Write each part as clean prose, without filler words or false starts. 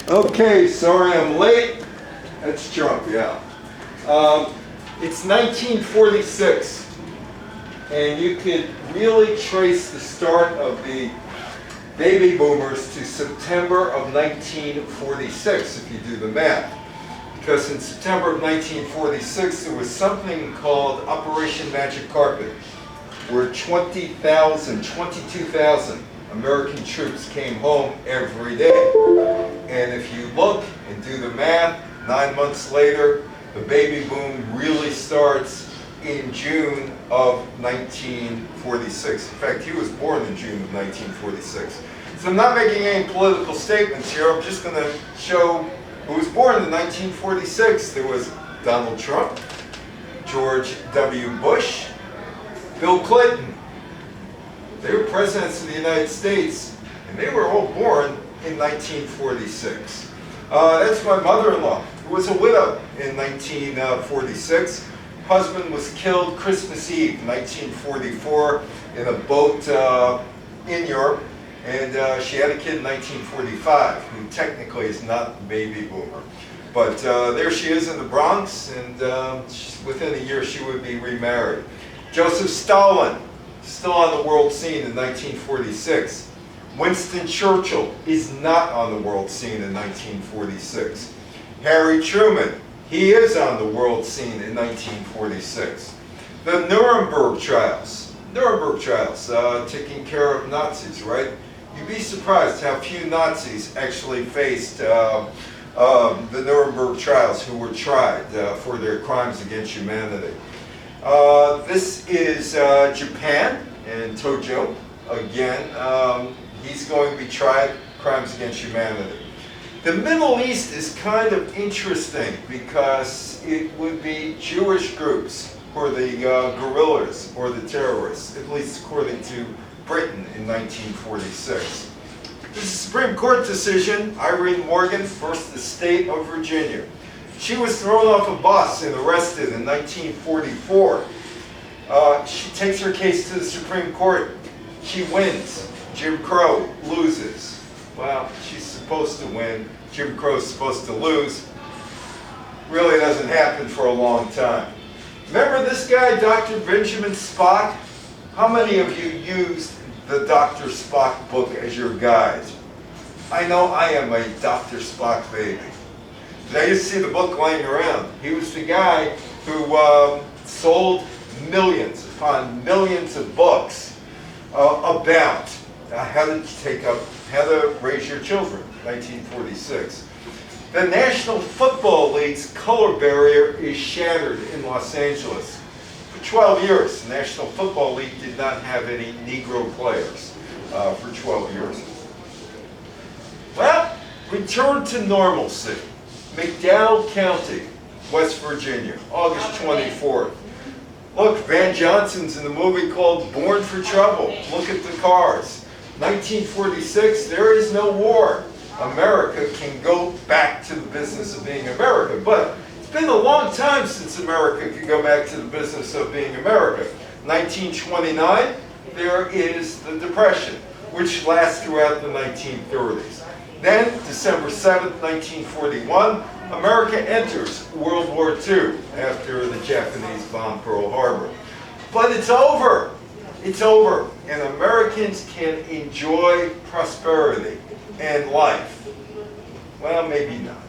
Okay, sorry I'm late. That's Trump, yeah. It's 1946, and you could really trace the start of the baby boomers to September of 1946, if you do the math. Because in September of 1946, there was something called Operation Magic Carpet, where 22,000 American troops came home every day. And if you look and do the math, 9 months later, the baby boom really starts in June of 1946. In fact, he was born in June of 1946. So I'm not making any political statements here. I'm just going to show who was born in 1946. There was Donald Trump, George W. Bush, Bill Clinton. They were presidents of the United States, and they were all born in 1946. That's my mother-in-law, who was a widow in 1946. Husband was killed Christmas Eve, 1944, in a boat in Europe, and she had a kid in 1945, who technically is not a baby boomer. But there she is in the Bronx, and within a year she would be remarried. Joseph Stalin, still on the world scene in 1946. Winston Churchill is not on the world scene in 1946. Harry Truman, he is on the world scene in 1946. The Nuremberg Trials, taking care of Nazis, right? You'd be surprised how few Nazis actually faced the Nuremberg Trials who were tried for their crimes against humanity. This is Japan and Tojo. Again, he's going to be tried crimes against humanity. The Middle East is kind of interesting because it would be Jewish groups who are the guerrillas or the terrorists, at least according to Britain in 1946. This is a Supreme Court decision, Irene Morgan versus the state of Virginia. She was thrown off a bus and arrested in 1944. She takes her case to the Supreme Court. She wins. Jim Crow loses. Well, she's supposed to win. Jim Crow's supposed to lose. Really doesn't happen for a long time. Remember this guy, Dr. Benjamin Spock? How many of you used the Dr. Spock book as your guide? I know I am a Dr. Spock baby. I used to see the book laying around. He was the guy who sold millions upon millions of books about how to raise your children, 1946. The National Football League's color barrier is shattered in Los Angeles. For 12 years, the National Football League did not have any Negro players for 12 years. Well, return to normalcy. McDowell County, West Virginia, August 24th. Look, Van Johnson's in the movie called Born for Trouble. Look at the cars. 1946, there is no war. America can go back to the business of being America. But it's been a long time since America could go back to the business of being America. 1929, there is the Depression, which lasts throughout the 1930s. Then, December 7th, 1941, America enters World War II after the Japanese bombed Pearl Harbor. But it's over. It's over. And Americans can enjoy prosperity and life. Well, maybe not.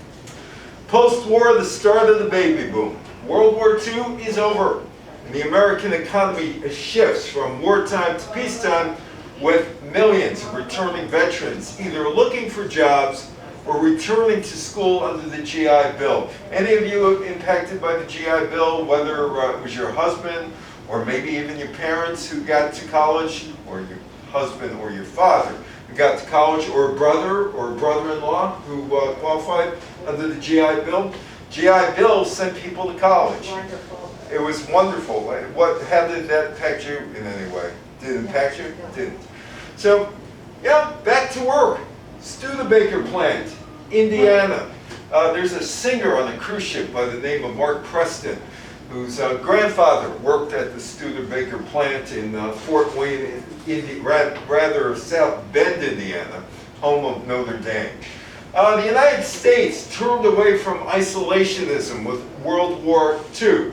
Post-war, the start of the baby boom. World War II is over. And the American economy shifts from wartime to peacetime, with millions of returning veterans either looking for jobs or returning to school under the GI Bill. Any of you impacted by the GI Bill, whether it was your husband or maybe even your parents who got to college, or your husband or your father who got to college, or a brother or a brother-in-law who qualified under the GI Bill? GI Bill sent people to college. Wonderful. It was wonderful. How did that impact you in any way? Did it impact you? It didn't. So, yeah, back to work. Studebaker plant, Indiana. There's a singer on a cruise ship by the name of Mark Preston, whose grandfather worked at the Studebaker plant in Fort Wayne, rather South Bend, Indiana, home of Notre Dame. The United States turned away from isolationism with World War II,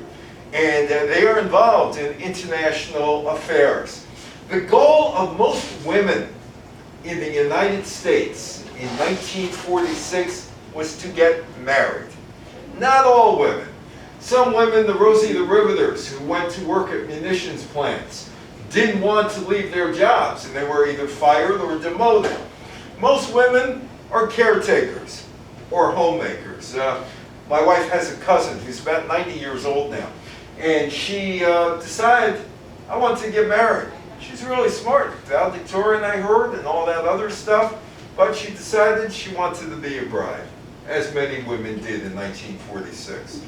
and they are involved in international affairs. The goal of most women in the United States in 1946 was to get married. Not all women. Some women, the Rosie the Riveters, who went to work at munitions plants, didn't want to leave their jobs, and they were either fired or demoted. Most women are caretakers or homemakers. My wife has a cousin who's about 90 years old now, and she decided, I want to get married. She's really smart, valedictorian I heard, and all that other stuff, but she decided she wanted to be a bride, as many women did in 1946.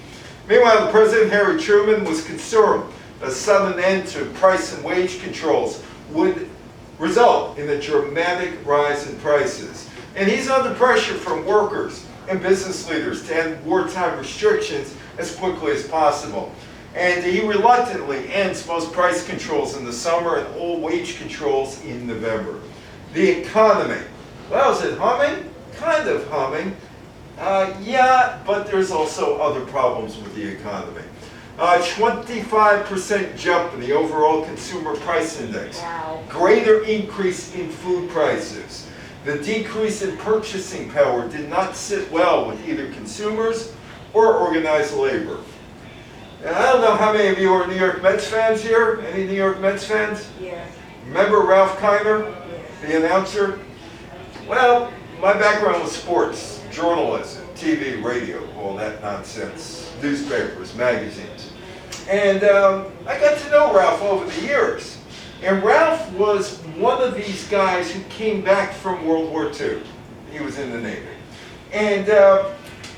Meanwhile, the President Harry Truman was concerned a sudden end to price and wage controls would result in a dramatic rise in prices. And he's under pressure from workers and business leaders to end wartime restrictions as quickly as possible. And he reluctantly ends most price controls in the summer and all wage controls in November. The economy. Well, is it humming? Kind of humming. Yeah, but there's also other problems with the economy. 25% jump in the overall consumer price index. Wow. Greater increase in food prices. The decrease in purchasing power did not sit well with either consumers or organized labor. And I don't know how many of you are New York Mets fans here. Any New York Mets fans? Yeah. Remember Ralph Kiner, Yes. the announcer? Well, my background was sports, journalism, TV, radio, all that nonsense, newspapers, magazines. And I got to know Ralph over the years. And Ralph was one of these guys who came back from World War II. He was in the Navy. And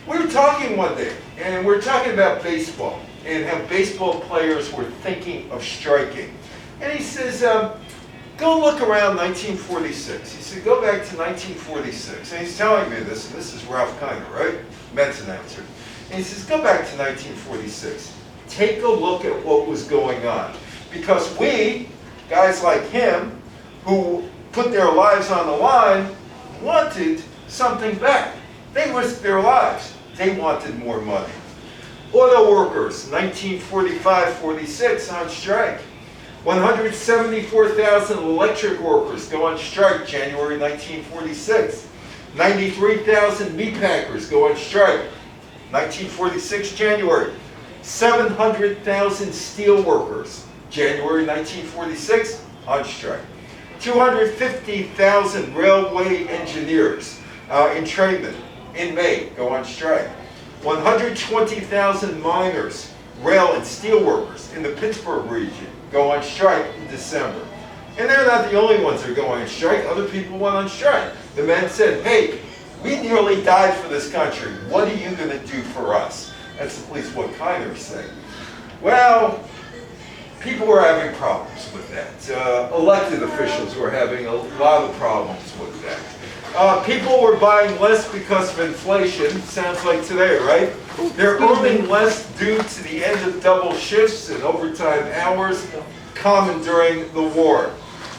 we were talking one day, and we were talking about baseball, and how baseball players were thinking of striking. And he says, go look around 1946. He said, go back to 1946. And he's telling me this, and this is Ralph Kiner, right? Mets announcer. And he says, go back to 1946. Take a look at what was going on. Because we, guys like him, who put their lives on the line, wanted something back. They risked their lives. They wanted more money. Auto workers, 1945-46 on strike. 174,000 electric workers go on strike January 1946. 93,000 meatpackers go on strike 1946 January. 700,000 steel workers January 1946 on strike. 250,000 railway engineers in Truman in May go on strike. 120,000 miners, rail and steel workers in the Pittsburgh region go on strike in December. And they're not the only ones that are going on strike. Other people went on strike. The men said, hey, we nearly died for this country. What are you going to do for us? That's at least what Kiner said. Well, people were having problems with that. Elected officials were having a lot of problems with that. People were buying less because of inflation. Sounds like today, right? They're earning less due to the end of double shifts and overtime hours common during the war.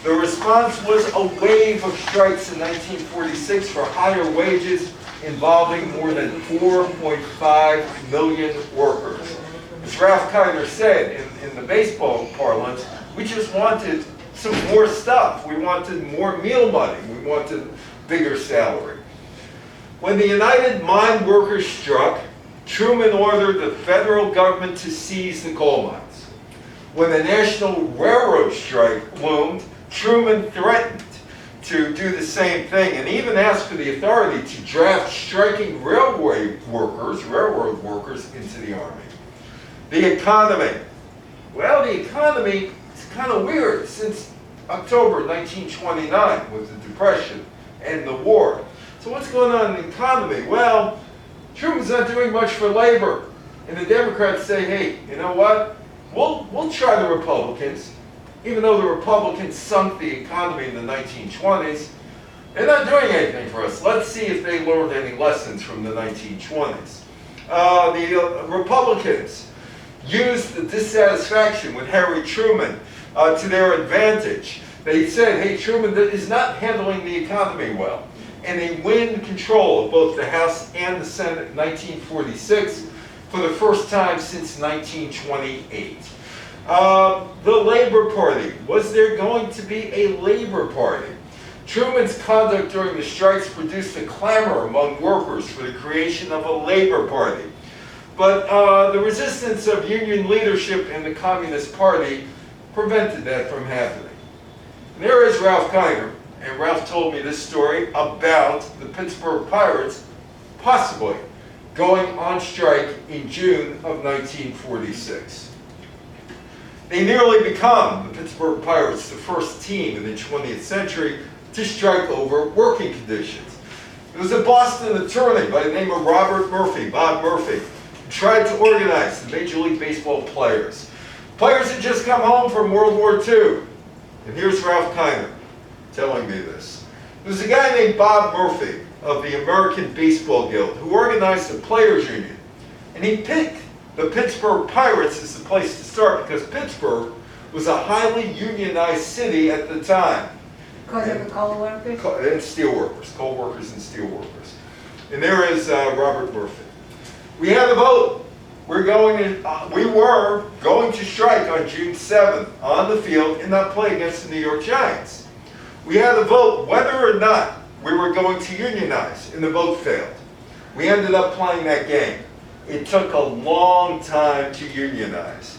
The response was a wave of strikes in 1946 for higher wages involving more than 4.5 million workers. As Ralph Kiner said in the baseball parlance, we just wanted some more stuff. We wanted more meal money. We wanted bigger salary. When the United Mine Workers struck, Truman ordered the federal government to seize the coal mines. When the National Railroad strike loomed, Truman threatened to do the same thing and even asked for the authority to draft striking railroad workers into the Army. The economy. Well, the economy is kind of weird since October 1929 with the Depression and the war. So what's going on in the economy? Well, Truman's not doing much for labor. And the Democrats say, hey, you know what? We'll try the Republicans. Even though the Republicans sunk the economy in the 1920s, they're not doing anything for us. Let's see if they learned any lessons from the 1920s. The Republicans used the dissatisfaction with Harry Truman to their advantage. They said, hey, Truman is not handling the economy well. and they win control of both the House and the Senate in 1946 for the first time since 1928. The Labor Party. Was there going to be a Labor Party? Truman's conduct during the strikes produced a clamor among workers for the creation of a Labor Party. But the resistance of union leadership in the Communist Party prevented that from happening. And there is Ralph Kiner, and Ralph told me this story about the Pittsburgh Pirates possibly going on strike in June of 1946. They nearly become, the Pittsburgh Pirates, the first team in the 20th century to strike over working conditions. It was a Boston attorney by the name of Robert Murphy, Bob Murphy, who tried to organize the Major League Baseball players. Players had just come home from World War II. And here's Ralph Kiner telling me this. There was a guy named Bob Murphy of the American Baseball Guild who organized the Players Union. And he picked the Pittsburgh Pirates as the place to start because Pittsburgh was a highly unionized city at the time. Because of the coal workers? And steel workers, coal workers and steel workers. And there is Robert Murphy. We had a vote. We were going to strike on June 7th on the field and not play against the New York Giants. We had a vote whether or not we were going to unionize, and the vote failed. We ended up playing that game. It took a long time to unionize.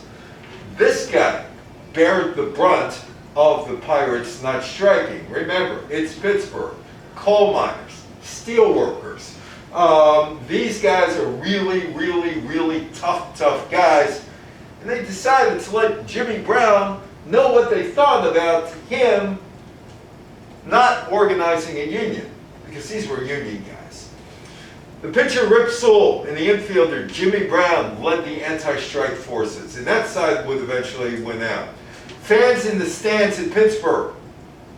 This guy bared the brunt of the Pirates not striking. Remember, it's Pittsburgh. Coal miners, steel workers. These guys are really, really, really tough guys. And they decided to let Jimmy Brown know what they thought about him not organizing a union, because these were union guys. The pitcher Rip Sewell and the infielder Jimmy Brown led the anti-strike forces, and that side would eventually win out. Fans in the stands in Pittsburgh,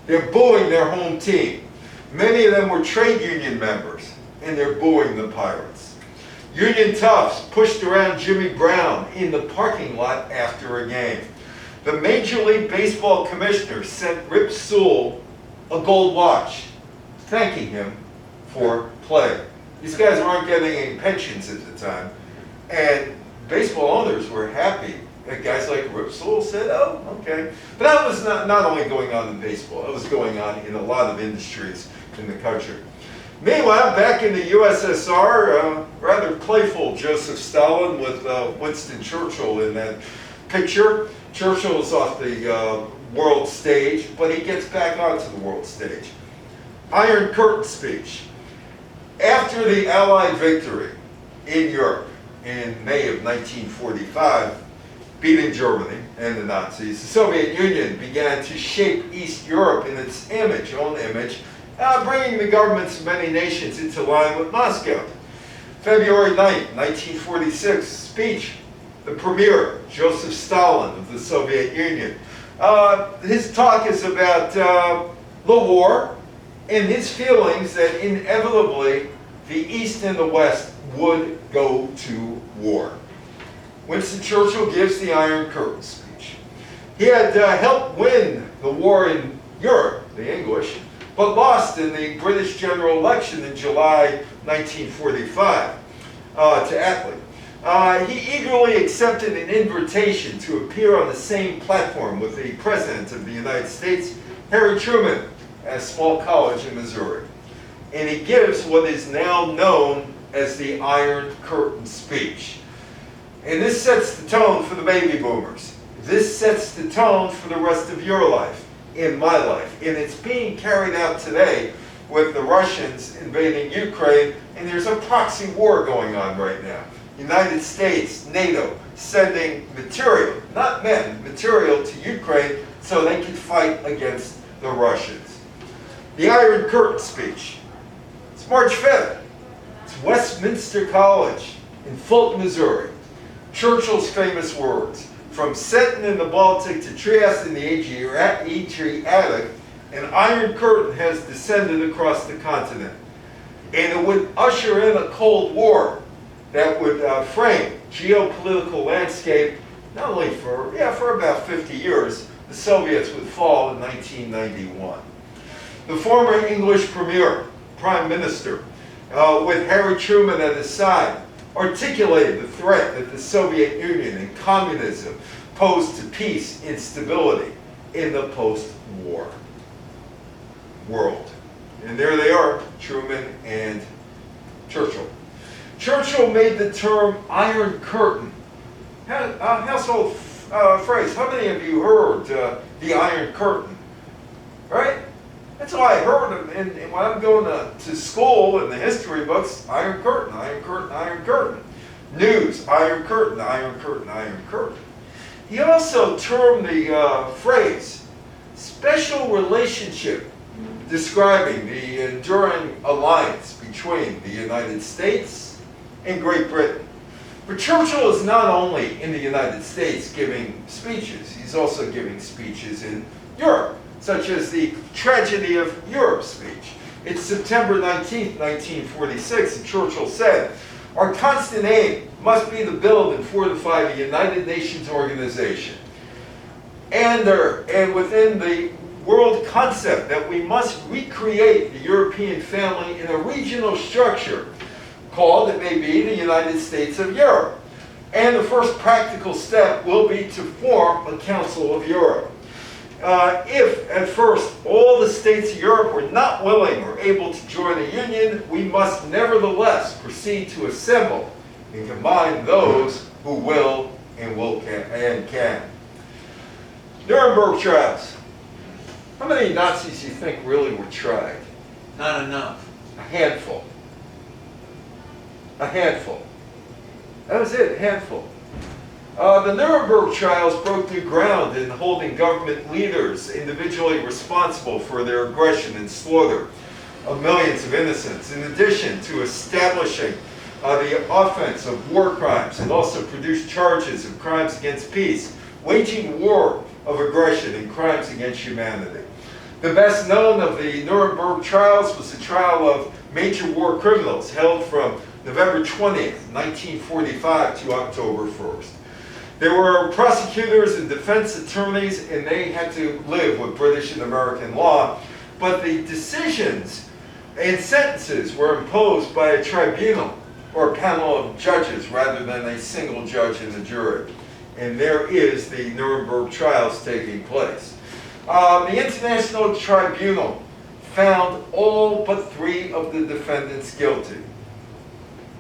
they're booing their home team. Many of them were trade union members, and they're booing the Pirates. Union toughs pushed around Jimmy Brown in the parking lot after a game. The Major League Baseball commissioner sent Rip Sewell a gold watch, thanking him for playing. These guys weren't getting any pensions at the time, and baseball owners were happy that guys like Rip Sewell said, oh, okay. But that was not only going on in baseball, it was going on in a lot of industries in the country. Meanwhile, back in the USSR, rather playful Joseph Stalin with Winston Churchill in that picture. Churchill's off the world stage, but he gets back onto the world stage. Iron Curtain speech. After the Allied victory in Europe in May of 1945, beating Germany and the Nazis, the Soviet Union began to shape East Europe in its own image, bringing the governments of many nations into line with Moscow. February 9th, 1946, speech, the premier, Joseph Stalin of the Soviet Union. His talk is about the war and his feelings that inevitably the East and the West would go to war. Winston Churchill gives the Iron Curtain speech. He had helped win the war in Europe, the English, but lost in the British general election in July 1945 to Attlee. He eagerly accepted an invitation to appear on the same platform with the President of the United States, Harry Truman, at a small college in Missouri. And he gives what is now known as the Iron Curtain speech. And this sets the tone for the baby boomers. This sets the tone for the rest of your life, in my life. And it's being carried out today with the Russians invading Ukraine, and there's a proxy war going on right now. United States, NATO, sending material, not men, material to Ukraine so they can fight against the Russians. The Iron Curtain speech. It's March 5th. It's Westminster College in Fulton, Missouri. Churchill's famous words, from Seton in the Baltic to Trieste in the Adriatic, an iron curtain has descended across the continent. And it would usher in a Cold War that would frame geopolitical landscape, not only for about 50 years. The Soviets would fall in 1991. The former English premier prime minister, with Harry Truman at his side, articulated the threat that the Soviet Union and communism posed to peace and stability in the post-war world. And there they are, Truman and Churchill. Churchill made the term Iron Curtain a household phrase. How many of you heard the Iron Curtain? Right? That's all I heard. And when I'm going to school in the history books, Iron Curtain, Iron Curtain, Iron Curtain. News, Iron Curtain, Iron Curtain, Iron Curtain. He also termed the phrase special relationship, describing the enduring alliance between the United States and Great Britain. But Churchill is not only in the United States giving speeches, he's also giving speeches in Europe, such as the Tragedy of Europe speech. It's September 19th, 1946, and Churchill said, "Our constant aim must be to build and fortify the United Nations organization. And within the world concept that we must recreate the European family in a regional structure called, it may be, the United States of Europe. And the first practical step will be to form a Council of Europe. If, at first, all the states of Europe were not willing or able to join the Union, we must nevertheless proceed to assemble and combine those who will and can." Nuremberg Trials. How many Nazis do you think really were tried? Not enough. A handful. A handful. That was it, a handful. The Nuremberg Trials broke new ground in holding government leaders individually responsible for their aggression and slaughter of millions of innocents, in addition to establishing the offense of war crimes, and also produced charges of crimes against peace, waging war of aggression and crimes against humanity. The best known of the Nuremberg Trials was the trial of major war criminals held from November 20th, 1945 to October 1st. There were prosecutors and defense attorneys, and they had to live with British and American law, but the decisions and sentences were imposed by a tribunal or a panel of judges rather than a single judge and a jury. And there is the Nuremberg Trials taking place. The International Tribunal found all but 3 of the defendants guilty.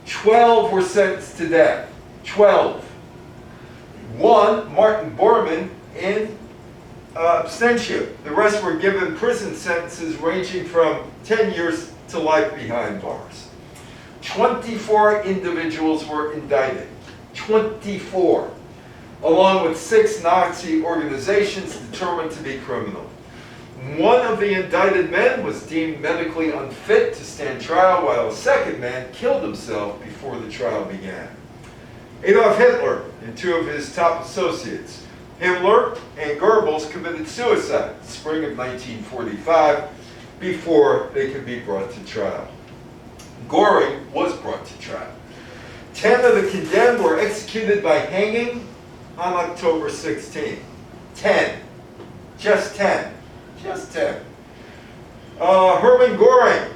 12 were sentenced to death. 12. 1, Martin Bormann, in absentia. The rest were given prison sentences ranging from 10 years to life behind bars. 24 individuals were indicted. 24. Along with 6 Nazi organizations determined to be criminal. One of the indicted men was deemed medically unfit to stand trial, while a second man killed himself before the trial began. Adolf Hitler and 2 of his top associates, Himmler and Goebbels, committed suicide in the spring of 1945 before they could be brought to trial. Göring was brought to trial. 10 of the condemned were executed by hanging on October 16th. 10. Just 10. Just 10. Hermann Göring,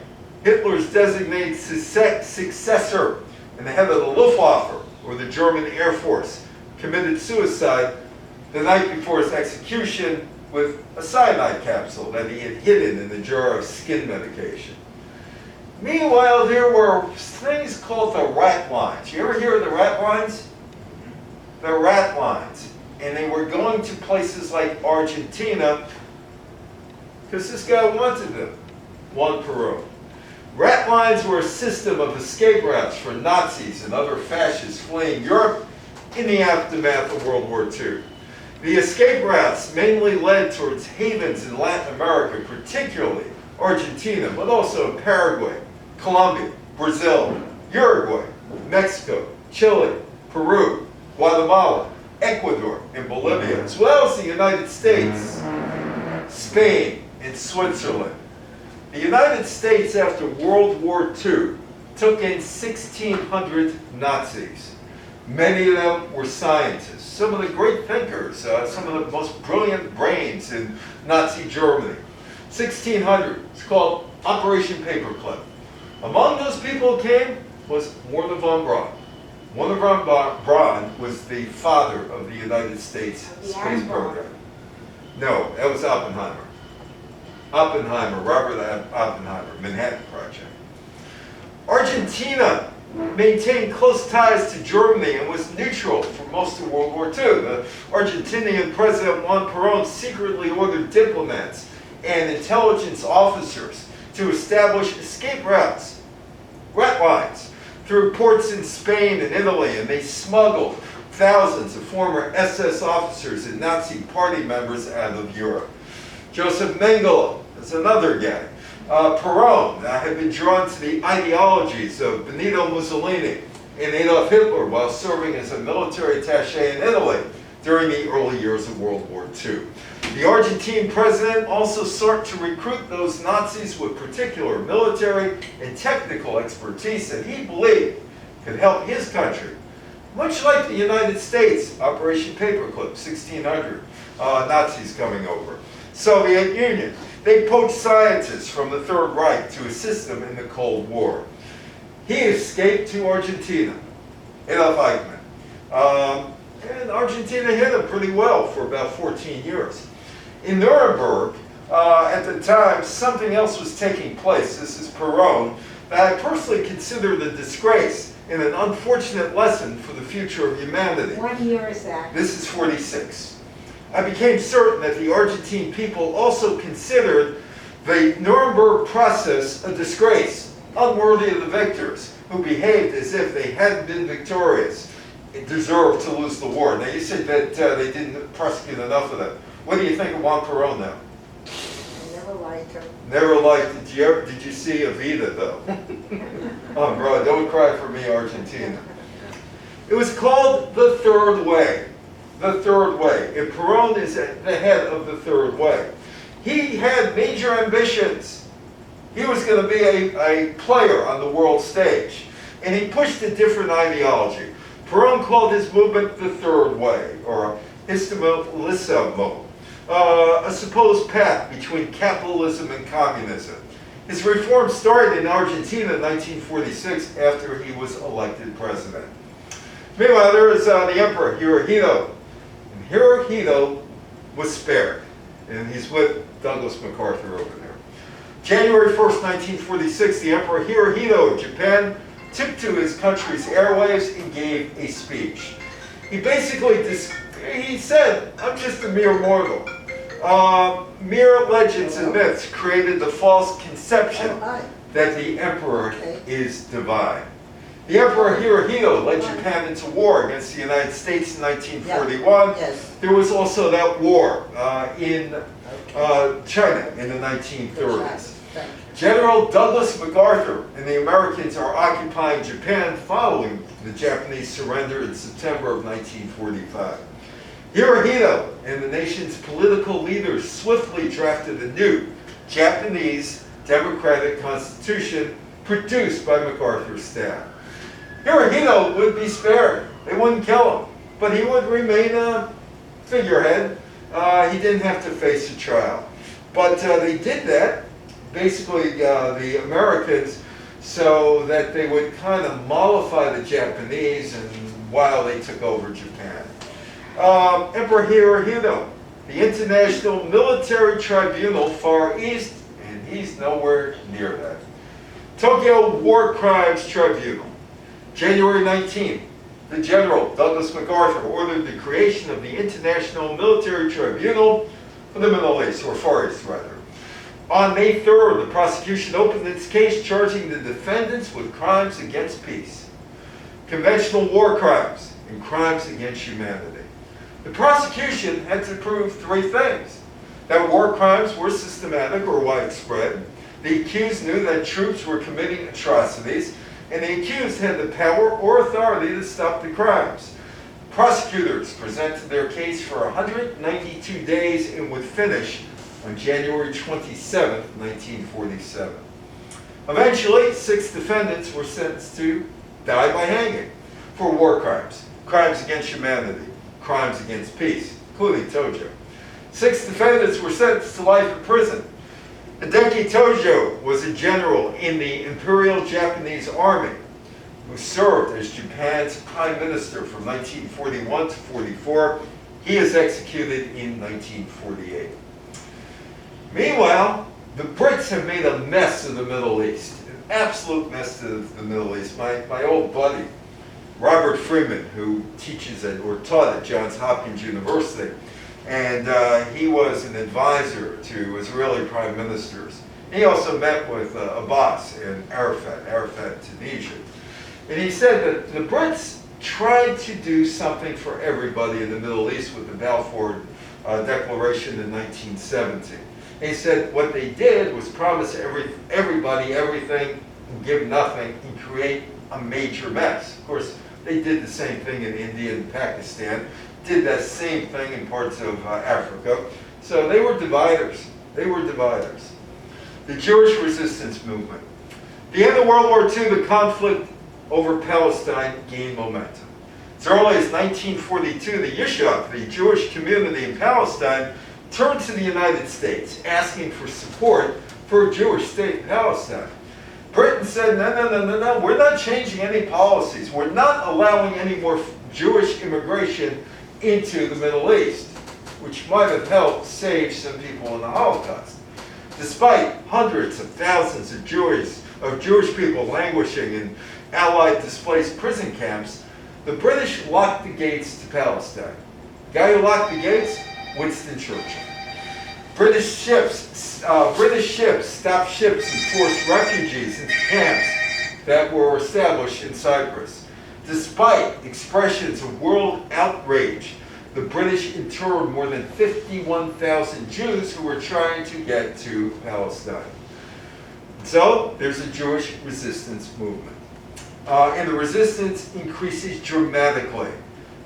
Hitler's designated successor and the head of the Luftwaffe, or the German Air Force, committed suicide the night before his execution with a cyanide capsule that he had hidden in a jar of skin medication. Meanwhile, there were things called the rat lines. You ever hear of the rat lines? The rat lines. And they were going to places like Argentina because this guy wanted them. Juan Perón. Rat lines were a system of escape routes for Nazis and other fascists fleeing Europe in the aftermath of World War II. The escape routes mainly led towards havens in Latin America, particularly Argentina, but also Paraguay, Colombia, Brazil, Uruguay, Mexico, Chile, Peru, Guatemala, Ecuador, and Bolivia, as well as the United States, Spain, and Switzerland. The United States, after World War II, took in 1,600 Nazis. Many of them were scientists, some of the great thinkers, some of the most brilliant brains in Nazi Germany. 1,600. It's called Operation Paperclip. Among those people who came was Wernher von Braun. Wernher von Braun was the father of the United States space program. No, that was Oppenheimer. Robert Oppenheimer, Manhattan Project. Argentina maintained close ties to Germany and was neutral for most of World War II. The Argentinian President Juan Perón secretly ordered diplomats and intelligence officers to establish escape routes, rat lines, through ports in Spain and Italy, and they smuggled thousands of former SS officers and Nazi party members out of Europe. Joseph Mengele is another guy. Perón had been drawn to the ideologies of Benito Mussolini and Adolf Hitler while serving as a military attaché in Italy during the early years of World War II. The Argentine president also sought to recruit those Nazis with particular military and technical expertise that he believed could help his country. Much like the United States, Operation Paperclip, 1600, Nazis coming over. Soviet Union, they poached scientists from the Third Reich to assist them in the Cold War. He escaped to Argentina, Adolf Eichmann. And Argentina hit him pretty well for about 14 years. In Nuremberg, at the time, something else was taking place. This is Perón, that I personally considered a disgrace and an unfortunate lesson for the future of humanity. What year is that? This is 46. I became certain that the Argentine people also considered the Nuremberg process a disgrace, unworthy of the victors, who behaved as if they hadn't been victorious and deserved to lose the war. Now you said that they didn't prosecute enough of them. What do you think of Juan Perón now? I never liked him. Never liked it. Did you see Evita though? Oh bro, don't cry for me, Argentina. It was called the Third Way. The Third Way. And Perón is at the head of the Third Way. He had major ambitions. He was going to be a player on the world stage. And he pushed a different ideology. Perón called his movement the Third Way, or Istimolismo, a supposed path between capitalism and communism. His reform started in Argentina in 1946 after he was elected president. Meanwhile, there is the Emperor Hirohito. And Hirohito was spared. And he's with Douglas MacArthur over there. January 1st, 1946, the Emperor Hirohito of Japan took to his country's airwaves and gave a speech. He basically he said, I'm just a mere mortal. Mere legends and myths created the false conception that the emperor is divine. The Emperor Hirohito led Japan into war against the United States in 1941. Yes. There was also that war in China in the 1930s. General Douglas MacArthur and the Americans are occupying Japan following the Japanese surrender in September of 1945. Hirohito and the nation's political leaders swiftly drafted a new Japanese democratic constitution produced by MacArthur's staff. Hirohito would be spared. They wouldn't kill him, but he would remain a figurehead. He didn't have to face a trial. But they did that, basically the Americans, so that they would kind of mollify the Japanese and while they took over Japan. Emperor Hirohito, the International Military Tribunal Far East, and he's nowhere near that. Tokyo War Crimes Tribunal. January 19th, the General Douglas MacArthur ordered the creation of the International Military Tribunal for the Middle East, or Far East rather. On May 3rd, the prosecution opened its case charging the defendants with crimes against peace, conventional war crimes, and crimes against humanity. The prosecution had to prove three things: that war crimes were systematic or widespread, the accused knew that troops were committing atrocities, and the accused had the power or authority to stop the crimes. Prosecutors presented their case for 192 days and would finish on January 27, 1947. Eventually, 6 defendants were sentenced to die by hanging for war crimes, crimes against humanity, crimes against peace, including Tojo. 6 defendants were sentenced to life in prison. Hideki Tojo was a general in the Imperial Japanese Army who served as Japan's prime minister from 1941 to 44. He is executed in 1948. Meanwhile, the Brits have made a mess of the Middle East, an absolute mess of the Middle East. My old buddy, Robert Freeman, who teaches or taught at Johns Hopkins University, and he was an advisor to Israeli prime ministers. He also met with Abbas and Arafat, Tunisia. And he said that the Brits tried to do something for everybody in the Middle East with the Balfour Declaration in 1970. He said what they did was promise everybody everything and give nothing and create a major mess. Of course, they did the same thing in India and Pakistan, did that same thing in parts of Africa. So they were dividers. They were dividers. The Jewish resistance movement. At the end of World War II, the conflict over Palestine gained momentum. As early as 1942, the Yishuv, the Jewish community in Palestine, turned to the United States, asking for support for a Jewish state in Palestine. Britain said, no, we're not changing any policies. We're not allowing any more Jewish immigration into the Middle East, which might have helped save some people in the Holocaust. Despite hundreds of thousands of Jewish people languishing in Allied displaced prison camps, the British locked the gates to Palestine. The guy who locked the gates? Winston Churchill. British ships stopped ships and forced refugees into camps that were established in Cyprus. Despite expressions of world outrage, the British interned more than 51,000 Jews who were trying to get to Palestine. So there's a Jewish resistance movement. And the resistance increases dramatically.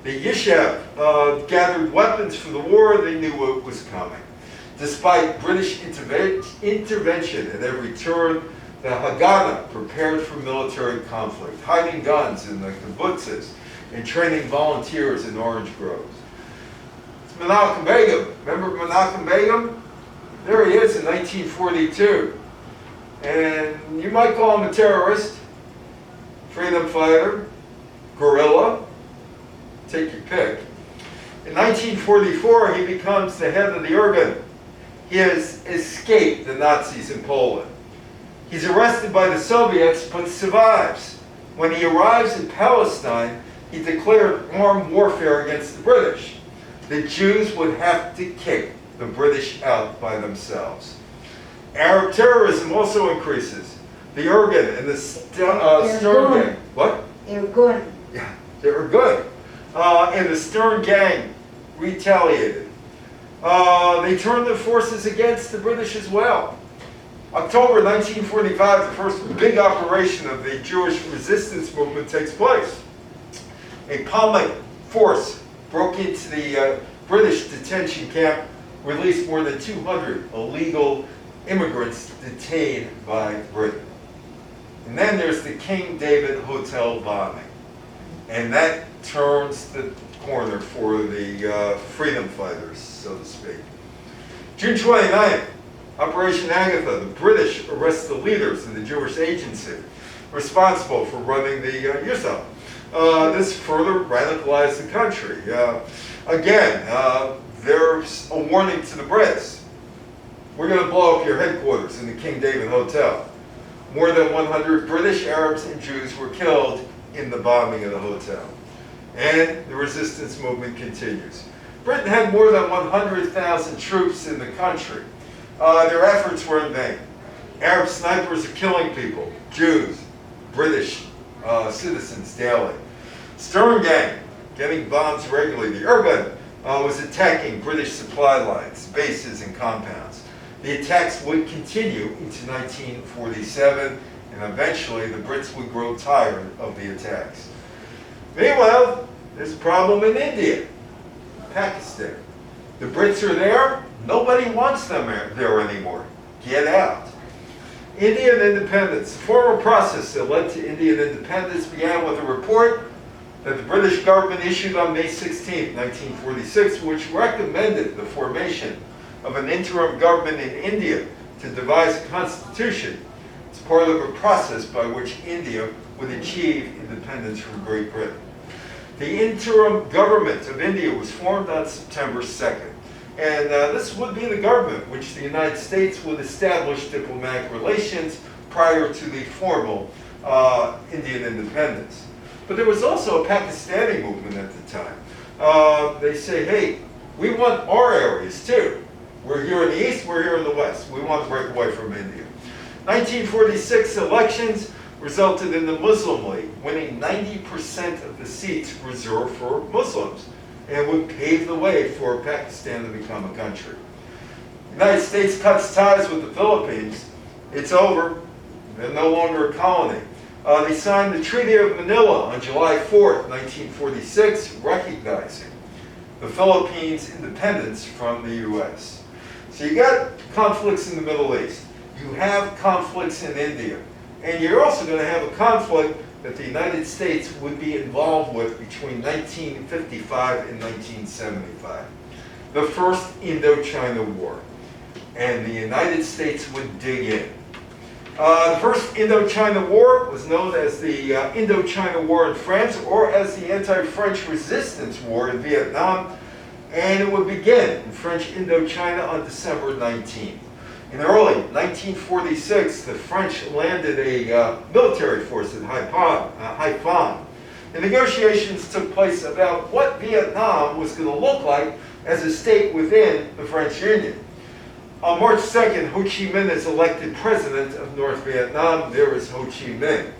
The Yishuv gathered weapons for the war. They knew what was coming. Despite British intervention at every turn, the Haganah prepared for military conflict, hiding guns in the kibbutzes and training volunteers in orange groves. It's Menachem Begin. Remember Menachem Begin? There he is in 1942. And you might call him a terrorist, freedom fighter, guerrilla, take your pick. In 1944, he becomes the head of the Irgun. He has escaped the Nazis in Poland. He's arrested by the Soviets, but survives. When he arrives in Palestine, he declared armed warfare against the British. The Jews would have to kick the British out by themselves. Arab terrorism also increases. The Irgun and the Stern Gang. What? Irgun. Yeah, they were good. And the Stern Gang retaliated. They turned their forces against the British as well. October 1945, the first big operation of the Jewish resistance movement takes place. A Palmach force broke into the British detention camp, released more than 200 illegal immigrants detained by Britain. And then there's the King David Hotel bombing. And that turns the corner for the freedom fighters, so to speak. June 29th, Operation Agatha, the British arrest the leaders of the Jewish agency responsible for running the Yishuv. This further radicalized the country. Again, there's a warning to the Brits. We're going to blow up your headquarters in the King David Hotel. More than 100 British, Arabs, and Jews were killed in the bombing of the hotel. And the resistance movement continues. Britain had more than 100,000 troops in the country. Their efforts were in vain. Arab snipers are killing people, Jews, British citizens daily. Stern Gang getting bombs regularly. The Irgun was attacking British supply lines, bases, and compounds. The attacks would continue into 1947, and eventually the Brits would grow tired of the attacks. Meanwhile, there's a problem in India, Pakistan. The Brits are there. Nobody wants them there anymore. Get out. Indian independence. The formal process that led to Indian independence began with a report that the British government issued on May 16, 1946, which recommended the formation of an interim government in India to devise a constitution as part of a process by which India would achieve independence from Great Britain. The interim government of India was formed on September 2nd. And this would be the government which the United States would establish diplomatic relations prior to the formal Indian independence. But there was also a Pakistani movement at the time. They say, hey, we want our areas too. We're here in the east, we're here in the west. We want to break away from India. 1946 elections resulted in the Muslim League winning 90% of the seats reserved for Muslims, and would pave the way for Pakistan to become a country. The United States cuts ties with the Philippines. It's over. They're no longer a colony. They signed the Treaty of Manila on July 4th, 1946, recognizing the Philippines' independence from the U.S. So you got conflicts in the Middle East. You have conflicts in India. And you're also going to have a conflict that the United States would be involved with between 1955 and 1975. The first Indo-China War. And the United States would dig in. The first Indo-China War was known as the Indo-China War in France, or as the Anti-French Resistance War in Vietnam, and it would begin in French Indochina on December 19th. In early 1946, the French landed a military force at Haiphong. And negotiations took place about what Vietnam was going to look like as a state within the French Union. On March 2nd, Ho Chi Minh is elected president of North Vietnam. There is Ho Chi Minh.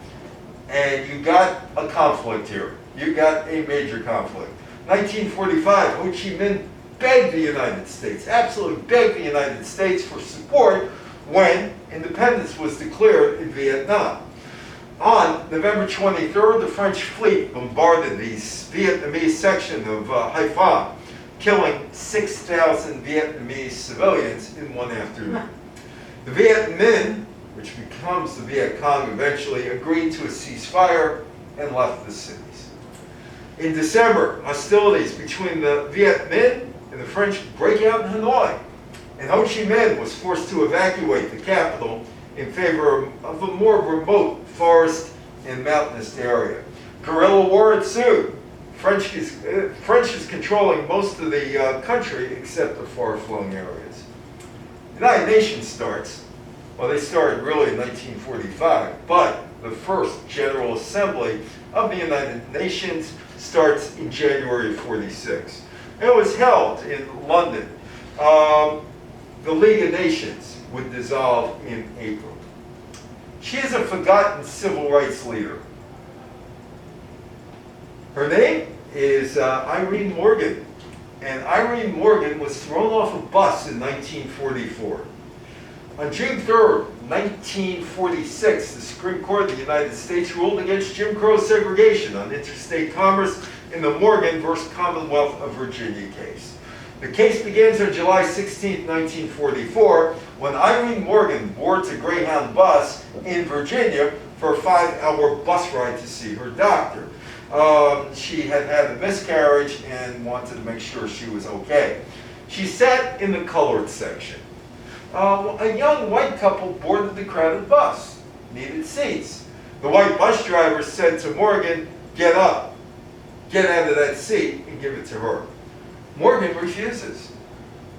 And you got a conflict here. You got a major conflict. 1945, Ho Chi Minh begged the United States, absolutely begged the United States for support when independence was declared in Vietnam. On November 23rd, the French fleet bombarded the Vietnamese section of Haiphong, killing 6,000 Vietnamese civilians in one afternoon. The Viet Minh, which becomes the Viet Cong eventually, agreed to a ceasefire and left the cities. In December, hostilities between the Viet Minh and the French break out in Hanoi, and Ho Chi Minh was forced to evacuate the capital in favor of a more remote forest and mountainous area. Guerrilla war ensued. French is controlling most of the country except the far-flung areas. The United Nations starts, well, they started really in 1945, but the first General Assembly of the United Nations starts in January of 46. It was held in London. The League of Nations would dissolve in April. She is a forgotten civil rights leader. Her name is Irene Morgan. And Irene Morgan was thrown off a bus in 1944. On June 3rd, 1946, the Supreme Court of the United States ruled against Jim Crow segregation on interstate commerce in the Morgan versus Commonwealth of Virginia case. The case begins on July 16, 1944, when Irene Morgan boards a Greyhound bus in Virginia for a 5-hour bus ride to see her doctor. She had had a miscarriage and wanted to make sure she was okay. She sat in the colored section. A young white couple boarded the crowded bus, needed seats. The white bus driver said to Morgan, "Get up, get out of that seat," and give it to her. Morgan refuses,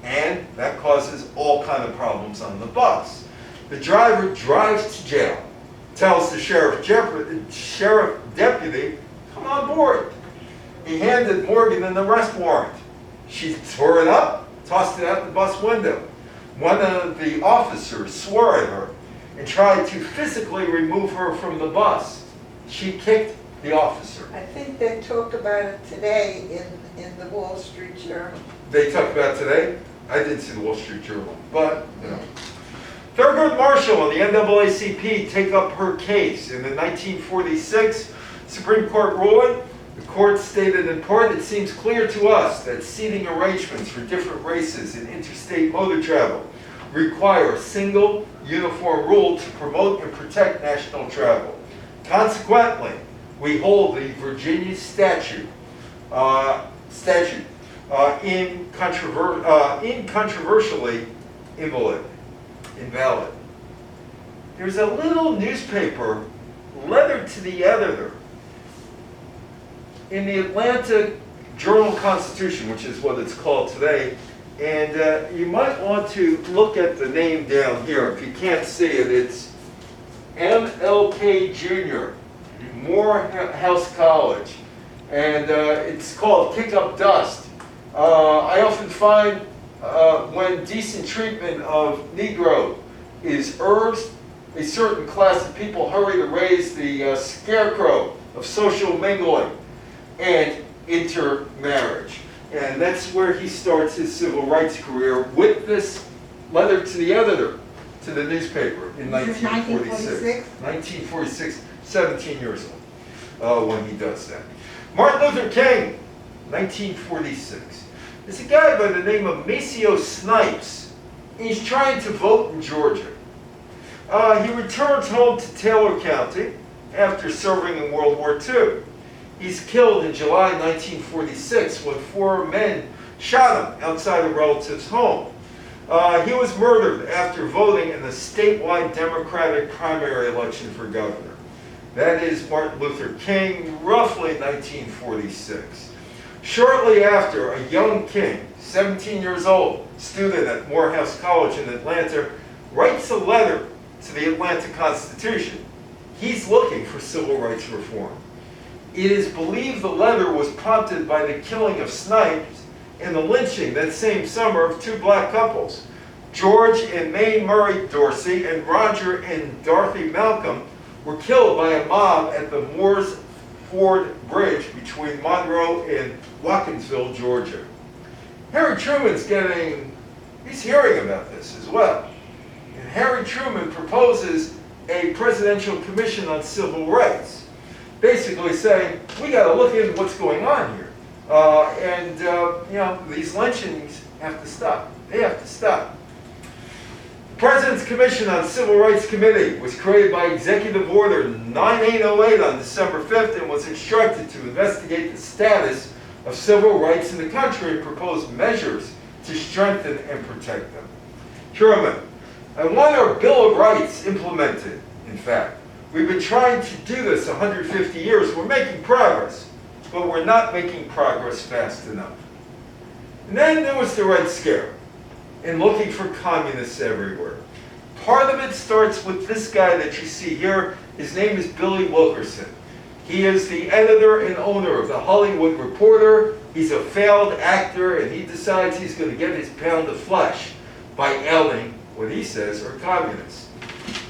and that causes all kind of problems on the bus. The driver drives to jail, tells the sheriff deputy, "Come on board." He handed Morgan an arrest warrant. She tore it up, tossed it out the bus window. One of the officers swore at her and tried to physically remove her from the bus. She kicked the officer. I think they talk about it today in the Wall Street Journal. They talk about today? I didn't see the Wall Street Journal, but, you know. Thurgood Marshall and the NAACP take up her case. In the 1946 Supreme Court ruling, the court stated in part, "It seems clear to us that seating arrangements for different races in interstate motor travel require a single uniform rule to promote and protect national travel. Consequently, we hold the Virginia statute incontroversially invalid." invalid. There's a little newspaper, letter to the editor, in the Atlanta Journal-Constitution, which is what it's called today. And you might want to look at the name down here. If you can't see it, it's MLK Jr., Morehouse College. And it's called Kick Up Dust. I often find when decent treatment of Negro is urged, a certain class of people hurry to raise the scarecrow of social mingling and intermarriage. And that's where he starts his civil rights career, with this letter to the editor, to the newspaper in 1946. 1946, 17 years old when he does that. Martin Luther King, 1946. There's a guy by the name of Maceo Snipes. He's trying to vote in Georgia. He returns home to Taylor County after serving in World War II. He's killed in July 1946 when 4 men shot him outside a relative's home. He was murdered after voting in the statewide Democratic primary election for governor. That is Martin Luther King, roughly 1946. Shortly after, a young King, 17 years old, student at Morehouse College in Atlanta, writes a letter to the Atlanta Constitution. He's looking for civil rights reform. It is believed the letter was prompted by the killing of Snipes and the lynching that same summer of 2 black couples, George and Mae Murray Dorsey and Roger and Dorothy Malcolm, were killed by a mob at the Moores Ford Bridge between Monroe and Watkinsville, Georgia. Harry Truman's he's hearing about this as well. And Harry Truman proposes a presidential commission on civil rights, basically saying, we got to look into what's going on here. These lynchings have to stop. They have to stop. The President's Commission on Civil Rights Committee was created by Executive Order 9808 on December 5th and was instructed to investigate the status of civil rights in the country and propose measures to strengthen and protect them. Truman, I want our Bill of Rights implemented, in fact. We've been trying to do this 150 years. We're making progress, but we're not making progress fast enough. And then there was the Red Scare, and looking for communists everywhere. Part of it starts with this guy that you see here. His name is Billy Wilkerson. He is the editor and owner of the Hollywood Reporter. He's a failed actor, and he decides he's going to get his pound of flesh by outing what he says are communists.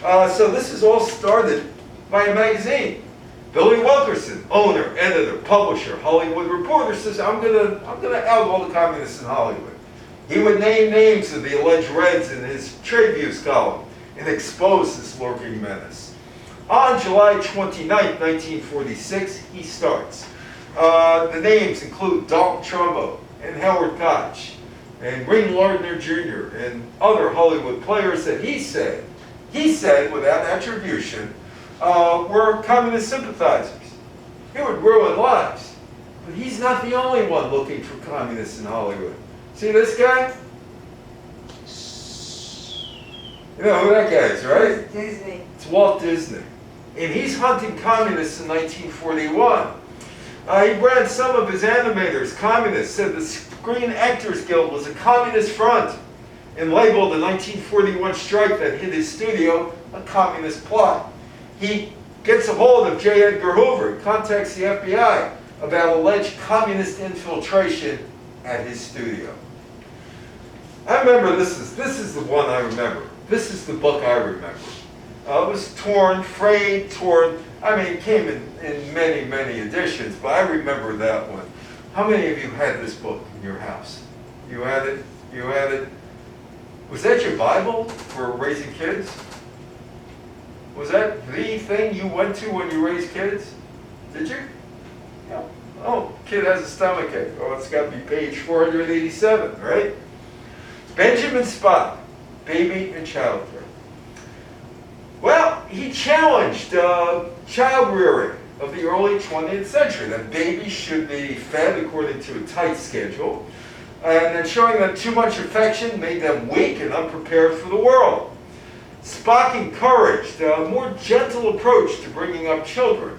So this is all started by a magazine. Billy Wilkerson, owner, editor, publisher, Hollywood Reporter, says, I'm gonna out all the communists in Hollywood. He would name names of the alleged Reds in his trade views column and expose this lurking menace. On July 29, 1946, he starts. The names include Dalton Trumbo and Howard Koch and Ring Lardner Jr. and other Hollywood players that he said without attribution, were communist sympathizers. He would ruin lives. But he's not the only one looking for communists in Hollywood. See this guy? You know who that guy is, right? Disney. It's Walt Disney. And he's hunting communists in 1941. He branded some of his animators communists, said the Screen Actors Guild was a communist front, and labeled the 1941 strike that hit his studio a communist plot. He gets a hold of J. Edgar Hoover and contacts the FBI about alleged communist infiltration at his studio. I remember this is the one I remember. This is the book I remember. It was torn, frayed, torn. I mean, it came in many, many editions, but I remember that one. How many of you had this book in your house? You had it? You had it? Was that your Bible for raising kids? Was that the thing you went to when you raised kids? Did you? Yeah. Oh, kid has a stomachache. Oh, it's got to be page 487, right? Benjamin Spock, Baby and Childbirth. Well, he challenged child rearing of the early 20th century, that babies should be fed according to a tight schedule, and then showing that too much affection made them weak and unprepared for the world. Spock encouraged a more gentle approach to bringing up children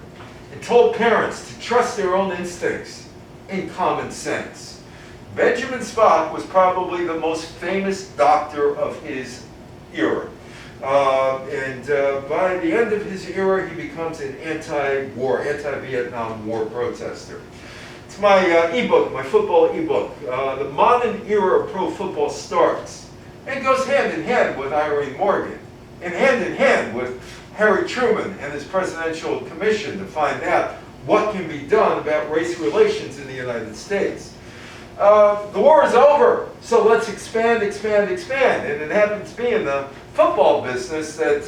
and told parents to trust their own instincts and common sense. Benjamin Spock was probably the most famous doctor of his era. By the end of his era, he becomes an anti-Vietnam War protester. It's my ebook, my football ebook. The modern era of pro football starts and goes hand in hand with Irene Morgan, and hand in hand with Harry Truman and his presidential commission to find out what can be done about race relations in the United States. The war is over, so let's expand, expand, expand. And it happens to be in the football business that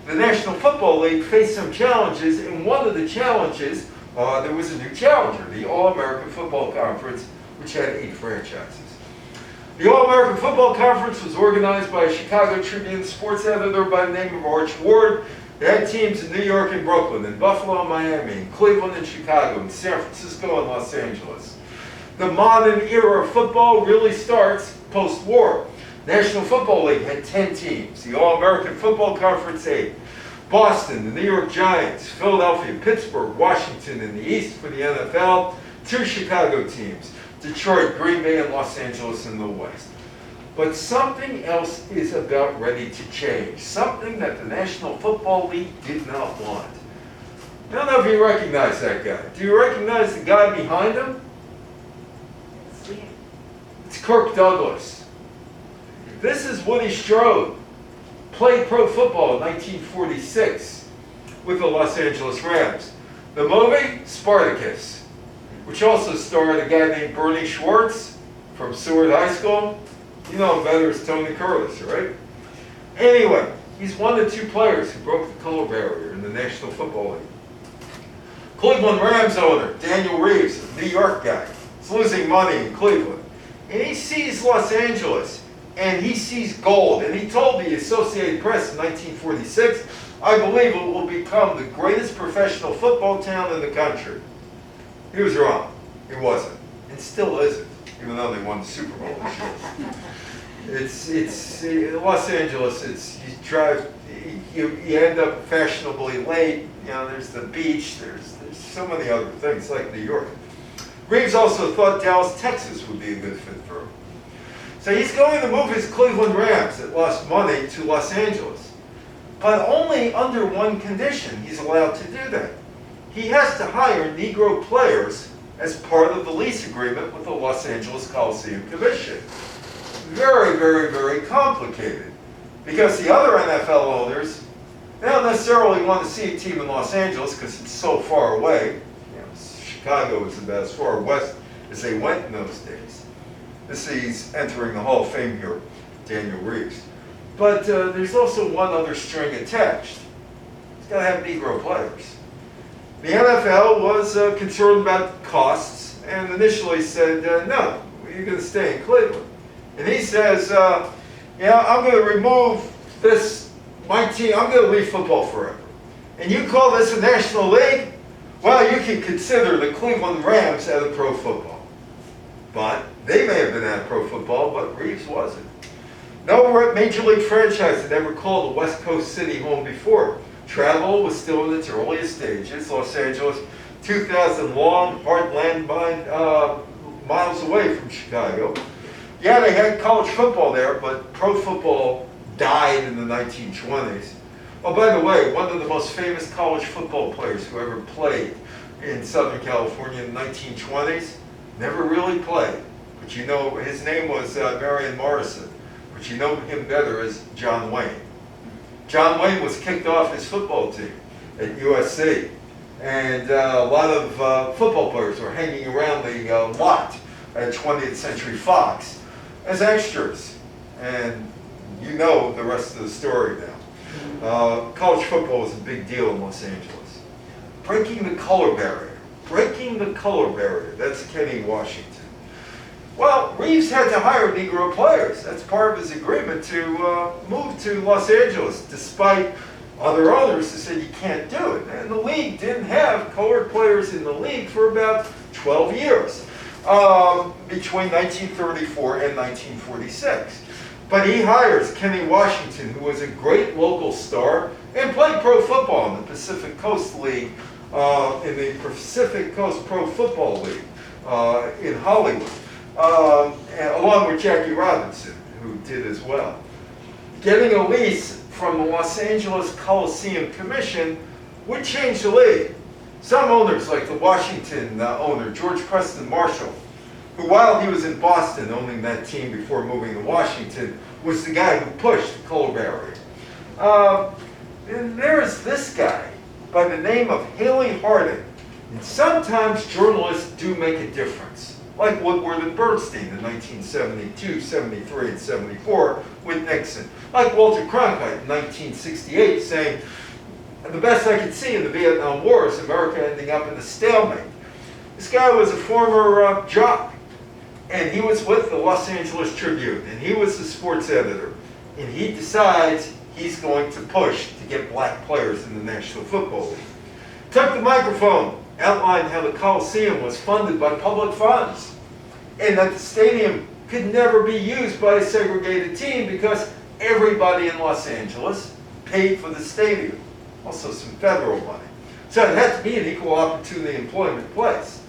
the National Football League faced some challenges, and one of the challenges, there was a new challenger, the All-American Football Conference, which had 8 franchises. The All-American Football Conference was organized by a Chicago Tribune sports editor by the name of Arch Ward. They had teams in New York and Brooklyn, in Buffalo and Miami, in Cleveland and Chicago, in San Francisco and Los Angeles. The modern era of football really starts post-war. National Football League had 10 teams. The All-American Football Conference 8. Boston, the New York Giants, Philadelphia, Pittsburgh, Washington in the East for the NFL. 2 Chicago teams. Detroit, Green Bay, and Los Angeles in the West. But something else is about ready to change. Something that the National Football League did not want. I don't know if you recognize that guy. Do you recognize the guy behind him? It's Kirk Douglas. This is Woody Strode. Played pro football in 1946 with the Los Angeles Rams. The movie, Spartacus, which also starred a guy named Bernie Schwartz from Seward High School. You know him better as Tony Curtis, right? Anyway, he's one of the 2 players who broke the color barrier in the National Football League. Cleveland Rams owner, Daniel Reeves, a New York guy, is losing money in Cleveland. And he sees Los Angeles, and he sees gold. And he told the Associated Press in 1946, I believe it will become the greatest professional football town in the country. He was wrong. It wasn't. And still isn't, even though they won the Super Bowl this year. It's Los Angeles, you end up fashionably late. You know, there's the beach, there's so many other things like New York. Reeves also thought Dallas, Texas would be a good fit for him. So he's going to move his Cleveland Rams that lost money to Los Angeles. But only under one condition he's allowed to do that. He has to hire Negro players as part of the lease agreement with the Los Angeles Coliseum Commission. Very, very, very complicated. Because the other NFL owners, they don't necessarily want to see a team in Los Angeles because it's so far away. Chicago is about as far west as they went in those days. This is entering the Hall of Fame here, Daniel Reeves. But there's also one other string attached. He's got to have Negro players. The NFL was concerned about costs and initially said, no, you're going to stay in Cleveland. And he says, I'm going to remove my team, I'm going to leave football forever. And you call this a National League? Well, you can consider the Cleveland Rams out of pro football. But they may have been out of pro football, but Reeves wasn't. No Major League franchise had ever called a West Coast city home before. Travel was still in its earliest stages. Los Angeles, 2,000 long, hard landmine miles away from Chicago. Yeah, they had college football there, but pro football died in the 1920s. Oh, by the way, one of the most famous college football players who ever played in Southern California in the 1920s never really played. But you know, his name was Marion Morrison, but you know him better as John Wayne. John Wayne was kicked off his football team at USC. And a lot of football players were hanging around the lot at 20th Century Fox as extras. And you know the rest of the story now. College football was a big deal in Los Angeles. Breaking the color barrier. Breaking the color barrier. That's Kenny Washington. Well, Reeves had to hire Negro players. That's part of his agreement to move to Los Angeles, despite other owners who said you can't do it. And the league didn't have colored players in the league for about 12 years, between 1934 and 1946. But he hires Kenny Washington, who was a great local star and played pro football in the Pacific Coast League, in the Pacific Coast Pro Football League in Hollywood, along with Jackie Robinson, who did as well. Getting a lease from the Los Angeles Coliseum Commission would change the league. Some owners, like the Washington owner, George Preston Marshall, who while he was in Boston owning that team before moving to Washington, was the guy who pushed the color barrier. And there's this guy by the name of Haley Harding. And sometimes journalists do make a difference, like Woodward and Bernstein in 1972, 73, and 74 with Nixon. Like Walter Cronkite in 1968 saying, the best I could see in the Vietnam War is America ending up in a stalemate. This guy was a former jock, and he was with the Los Angeles Tribune, and he was the sports editor. And he decides he's going to push to get black players in the National Football League. Took the microphone, outlined how the Coliseum was funded by public funds, and that the stadium could never be used by a segregated team because everybody in Los Angeles paid for the stadium. Also some federal money. So it had to be an equal opportunity employment place.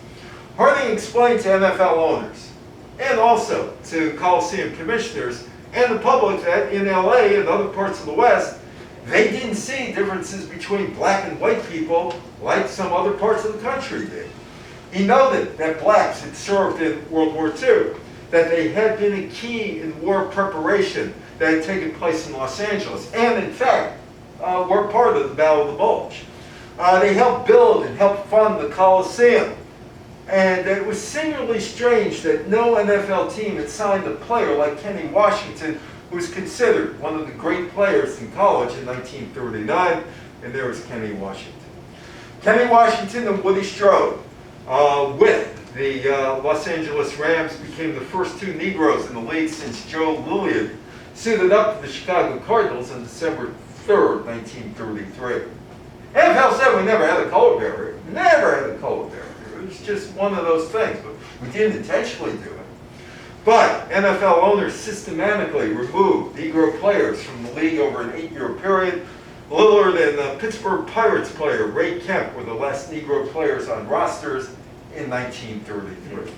Harding explained to NFL owners, and also to Coliseum commissioners, and the public that in LA and other parts of the West, they didn't see differences between black and white people like some other parts of the country did. He noted that blacks had served in World War II, that they had been a key in war preparation that had taken place in Los Angeles, and in fact, were part of the Battle of the Bulge. They helped build and help fund the Coliseum. And it was singularly strange that no NFL team had signed a player like Kenny Washington, who was considered one of the great players in college in 1939, and there was Kenny Washington. Kenny Washington and Woody Strode, with the Los Angeles Rams, became the first two Negroes in the league since Joe Lilliard suited up for the Chicago Cardinals on December 3rd, 1933. NFL said we never had a color barrier. Never had a color barrier. It was just one of those things, but we didn't intentionally do it. But NFL owners systematically removed Negro players from the league over an 8-year period. Lillard and the Pittsburgh Pirates player Ray Kemp were the last Negro players on rosters in 1933.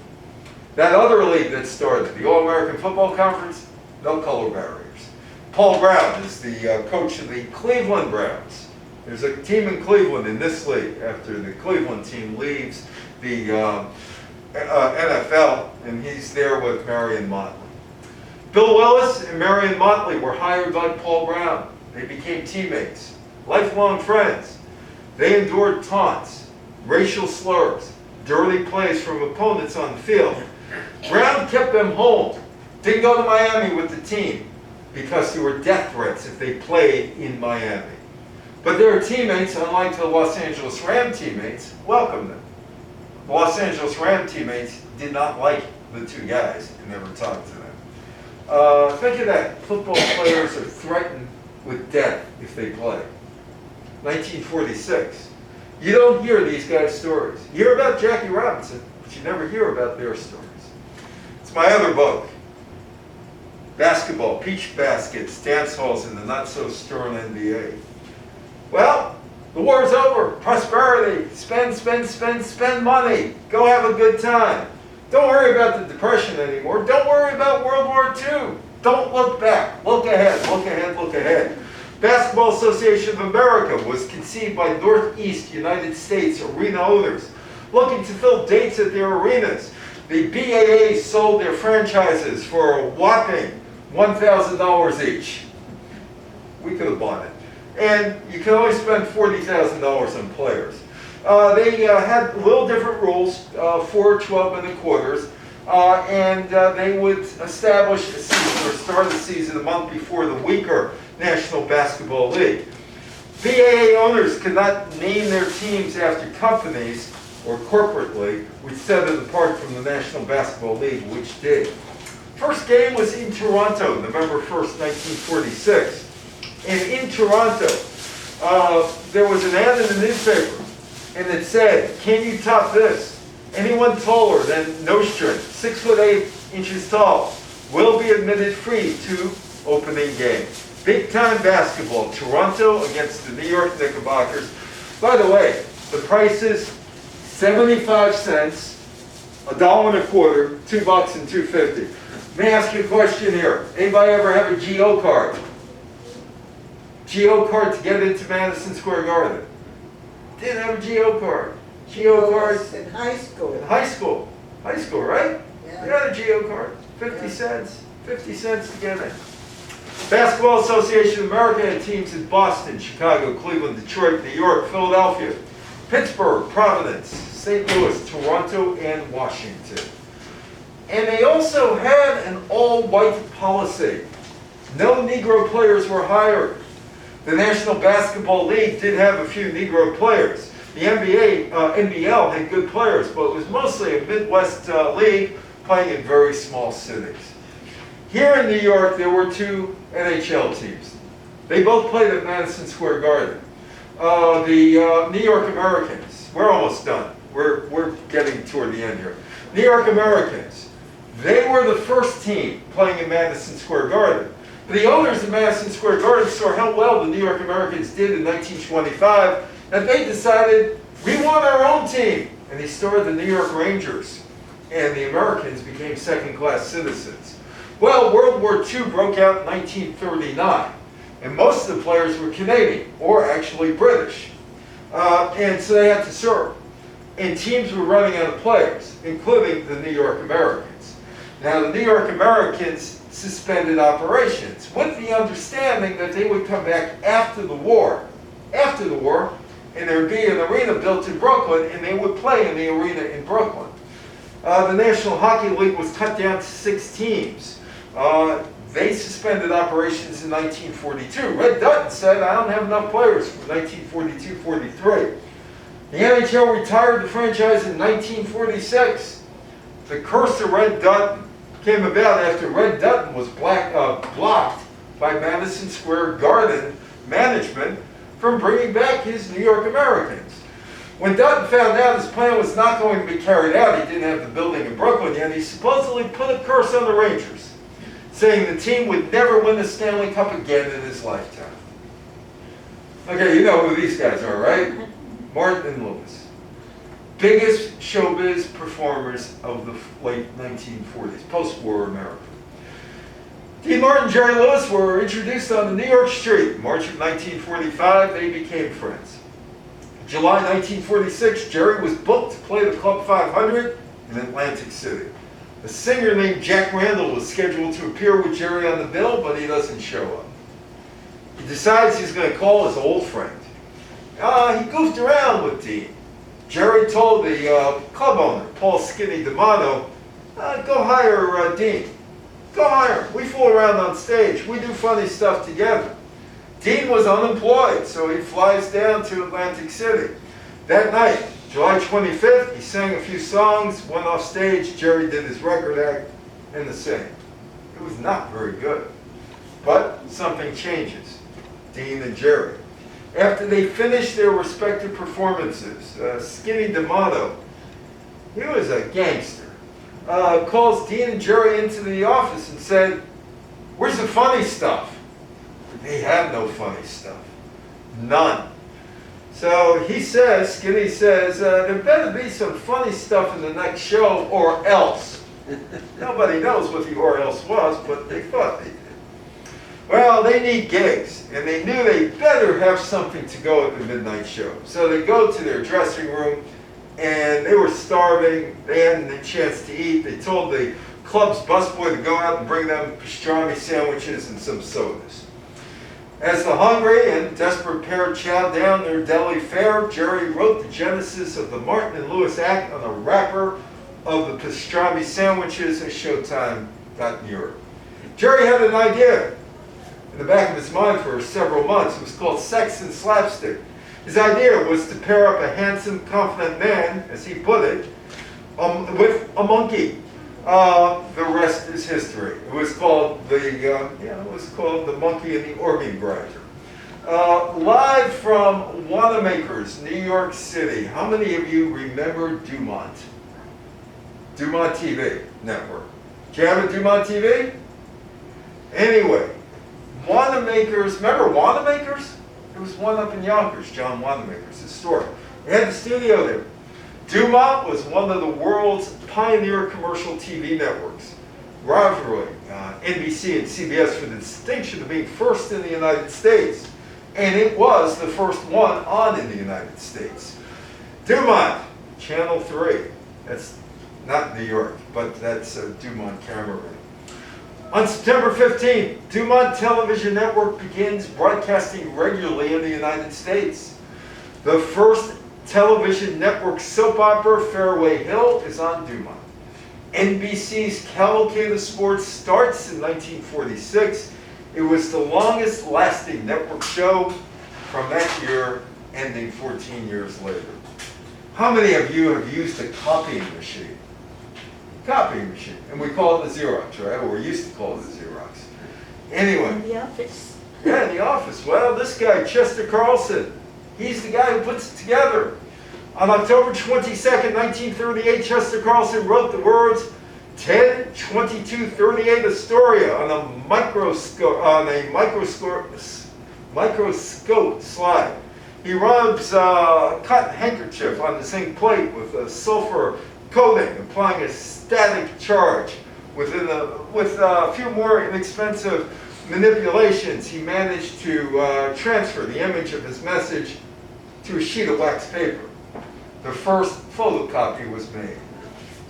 That other league that started, the All-American Football Conference, no color barriers. Paul Brown is the coach of the Cleveland Browns. There's a team in Cleveland in this league after the Cleveland team leaves the NFL, and he's there with Marion Motley. Bill Willis and Marion Motley were hired by Paul Brown. They became teammates, lifelong friends. They endured taunts, racial slurs, dirty plays from opponents on the field. Brown kept them home, didn't go to Miami with the team because there were death threats if they played in Miami. But their teammates, unlike the Los Angeles Ram teammates, welcomed them. The Los Angeles Ram teammates did not like the two guys and never talked to them. Think of that. Football players are threatened with death if they play. 1946. You don't hear these guys' stories. You hear about Jackie Robinson, but you never hear about their stories. It's my other book. Basketball, peach baskets, dance halls in the not-so-stern NBA. Well, the war's over. Prosperity. Spend money. Go have a good time. Don't worry about the Depression anymore. Don't worry about World War II. Don't look back. Look ahead, look ahead, look ahead. Basketball Association of America was conceived by Northeast United States arena owners looking to fill dates at their arenas. The BAA sold their franchises for a whopping $1,000 each. We could have bought it. And you can only spend $40,000 on players. They had a little different rules, 4 12-minute quarters, and they would establish a season or start the season a month before the weaker National Basketball League. BAA owners could not name their teams after companies or corporately, which set it apart from the National Basketball League, which did. First game was in Toronto, November 1st, 1946. And in Toronto, there was an ad in the newspaper, and it said, "Can you top this? Anyone taller than Nostrin, 6'8" tall, will be admitted free to opening game. Big time basketball, Toronto against the New York Knickerbockers. By the way, the prices, 75 cents, $1.25, $2 and $2.50. Let me ask you a question here. Anybody ever have a GO card? GO card to get into Madison Square Garden? Didn't have a GO card. GO cards in high school. in high school. High school, right? Yeah. You had a GO card. 50 Yeah. cents. 50 cents to get in. Basketball Association of America had teams in Boston, Chicago, Cleveland, Detroit, New York, Philadelphia, Pittsburgh, Providence, St. Louis, Toronto, and Washington. And they also had an all-white policy. No Negro players were hired. The National Basketball League did have a few Negro players. The NBL had good players, but it was mostly a Midwest league playing in very small cities. Here in New York, there were two NHL teams. They both played at Madison Square Garden. The New York Americans, we're almost done. We're getting toward the end here. New York Americans, they were the first team playing in Madison Square Garden. The owners of Madison Square Garden saw how well the New York Americans did in 1925, and they decided, we want our own team. And they started the New York Rangers, and the Americans became second-class citizens. Well, World War II broke out in 1939, and most of the players were Canadian, or actually British. And so they had to serve. And teams were running out of players, including the New York Americans. Now, the New York Americans suspended operations with the understanding that they would come back after the war, and there would be an arena built in Brooklyn, and they would play in the arena in Brooklyn. The National Hockey League was cut down to 6 teams. They suspended operations in 1942. Red Dutton said, I don't have enough players for 1942-43. The NHL retired the franchise in 1946. The curse of Red Dutton came about after Red Dutton was blocked by Madison Square Garden management from bringing back his New York Americans. When Dutton found out his plan was not going to be carried out, he didn't have the building in Brooklyn yet, he supposedly put a curse on the Rangers, saying the team would never win the Stanley Cup again in his lifetime. Okay, you know who these guys are, right? Martin and Lewis. Biggest showbiz performers of the late 1940s, post-war America. Dean Martin and Jerry Lewis were introduced on the New York street. March of 1945, they became friends. July 1946, Jerry was booked to play the Club 500 in Atlantic City. A singer named Jack Randall was scheduled to appear with Jerry on the bill, but he doesn't show up. He decides he's going to call his old friend. He goofed around with Dean. Jerry told the club owner, Paul Skinny D'Amato, go hire Dean. Go hire him. We fool around on stage. We do funny stuff together. Dean was unemployed, so he flies down to Atlantic City. That night, July 25th, he sang a few songs, went off stage, Jerry did his record act, and the same. It was not very good. But something changes. Dean and Jerry. After they finished their respective performances, Skinny D'Amato, he was a gangster, calls Dean and Jerry into the office and said, where's the funny stuff? They had no funny stuff. None. So he says, Skinny says, there better be some funny stuff in the next show or else. Nobody knows what the or else was, but they thought they did. Well, they need gigs, and they knew they better have something to go at the midnight show. So they go to their dressing room, and they were starving. They hadn't a chance to eat. They told the club's busboy to go out and bring them pastrami sandwiches and some sodas. As the hungry and desperate pair chowed down their deli fare, Jerry wrote the genesis of the Martin and Lewis act on the wrapper of the pastrami sandwiches as Showtime got nearer. Jerry had an idea in the back of his mind for several months. It was called Sex and Slapstick. His idea was to pair up a handsome, confident man, as he put it, with a monkey. The rest is history. It was called the Monkey and the Organ Grinder. Live from Wanamaker's, New York City. How many of you remember Dumont? Dumont TV network. Do you have a Dumont TV? Anyway, Wanamaker's, remember Wanamaker's? There was one up in Yonkers, John Wanamaker's, historic. They had the studio there. Dumont was one of the world's pioneer commercial TV networks, rivaling NBC and CBS for the distinction of being first in the United States. And it was the first one on in the United States. Dumont, Channel 3. That's not New York, but that's Dumont camera room. On September 15th, Dumont Television Network begins broadcasting regularly in the United States. The first television network soap opera, Fairway Hill, is on Dumont. NBC's Cavalcade of Sports starts in 1946. It was the longest lasting network show from that year, ending 14 years later. How many of you have used a copying machine? Copying machine. And we call it the Xerox, right? Or we used to call it the Xerox. Anyway. In the office. Yeah, in the office. Well, this guy, Chester Carlson, he's the guy who puts it together. On October 22nd, 1938, Chester Carlson wrote the words 10-22-38 Astoria on a microscope slide. He rubs a cotton handkerchief on the zinc plate with a sulfur coating, applying a static charge. With a few more inexpensive manipulations, he managed to transfer the image of his message to a sheet of wax paper. The first photocopy was made.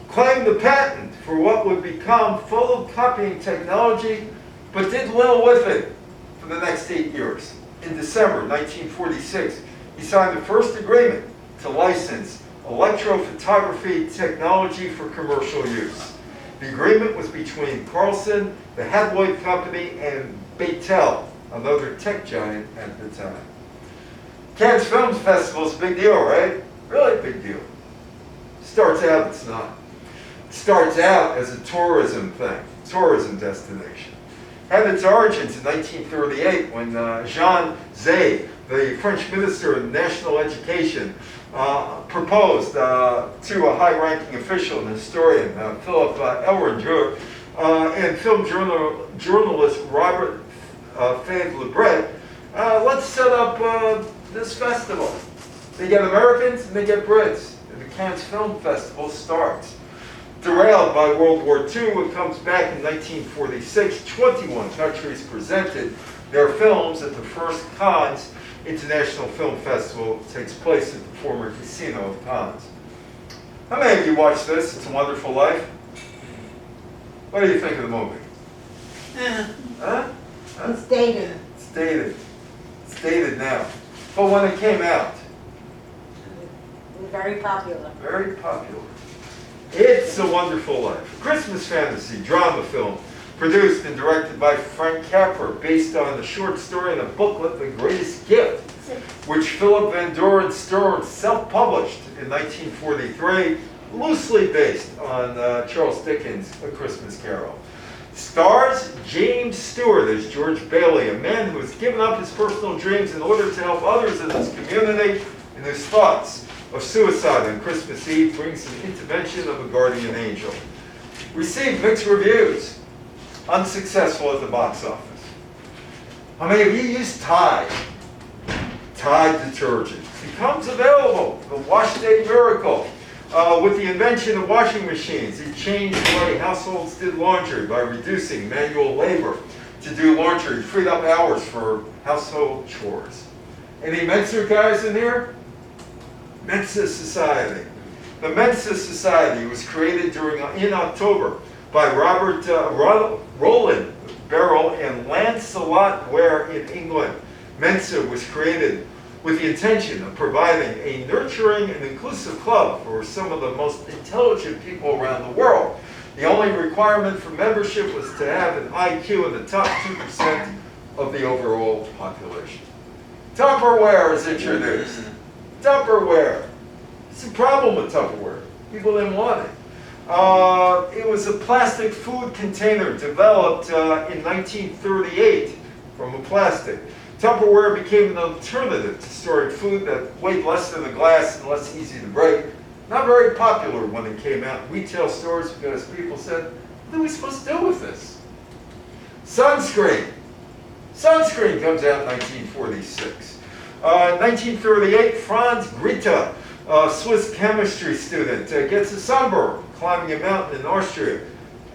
Claimed the patent for what would become photocopying technology, but did little with it for the next 8 years. In December 1946, he signed the first agreement to license electrophotography technology for commercial use. The agreement was between Carlson, the Hadwood Company, and Batel, another tech giant at the time. Cannes Film Festival is a big deal, right? Really big deal. Starts out, it's not. Starts out as a tourism thing, tourism destination. Had its origins in 1938 when Jean Zay, the French Minister of National Education, proposed to a high-ranking official and historian, Philip Elringer, and film journalist Robert Favre-Lebret, let's set up this festival. They get Americans and they get Brits, and the Cannes Film Festival starts. Derailed by World War II, it comes back in 1946. 21 countries presented their films at the first Cannes International Film Festival. It takes place at the former Casino of Cannes. How many of you watched this? It's a Wonderful Life. What do you think of the movie? Huh? It's dated. It's dated. It's dated now. But when it came out, Very popular. very popular. It's a Wonderful Life. A Christmas fantasy drama film produced and directed by Frank Capra, based on the short story and a booklet, The Greatest Gift, which Philip Van Doren Stern self-published in 1943, loosely based on Charles Dickens' A Christmas Carol. Stars James Stewart as George Bailey, a man who has given up his personal dreams in order to help others in his community, and whose thoughts of suicide on Christmas Eve brings an intervention of a guardian angel. Received mixed reviews. Unsuccessful at the box office. How many of you use Tide? Tide detergent becomes available. The Wash Day miracle. With the invention of washing machines, it changed the way households did laundry by reducing manual labor to do laundry, freed up hours for household chores. Any Mensa guys in here? Mensa Society. The Mensa Society was created in October by Robert Roland Barrell and Lancelot Ware in England. Mensa was created with the intention of providing a nurturing and inclusive club for some of the most intelligent people around the world. The only requirement for membership was to have an IQ in the top 2% of the overall population. Tupperware is introduced. Tupperware. It's a problem with Tupperware. People didn't want it. It was a plastic food container developed in 1938 from a plastic. Tupperware became an alternative to storing food that weighed less than a glass and less easy to break. Not very popular when it came out in retail stores because people said, what are we supposed to do with this? Sunscreen. Sunscreen comes out in 1946. 1938, Franz Greta, a Swiss chemistry student, gets a sunburn climbing a mountain in Austria.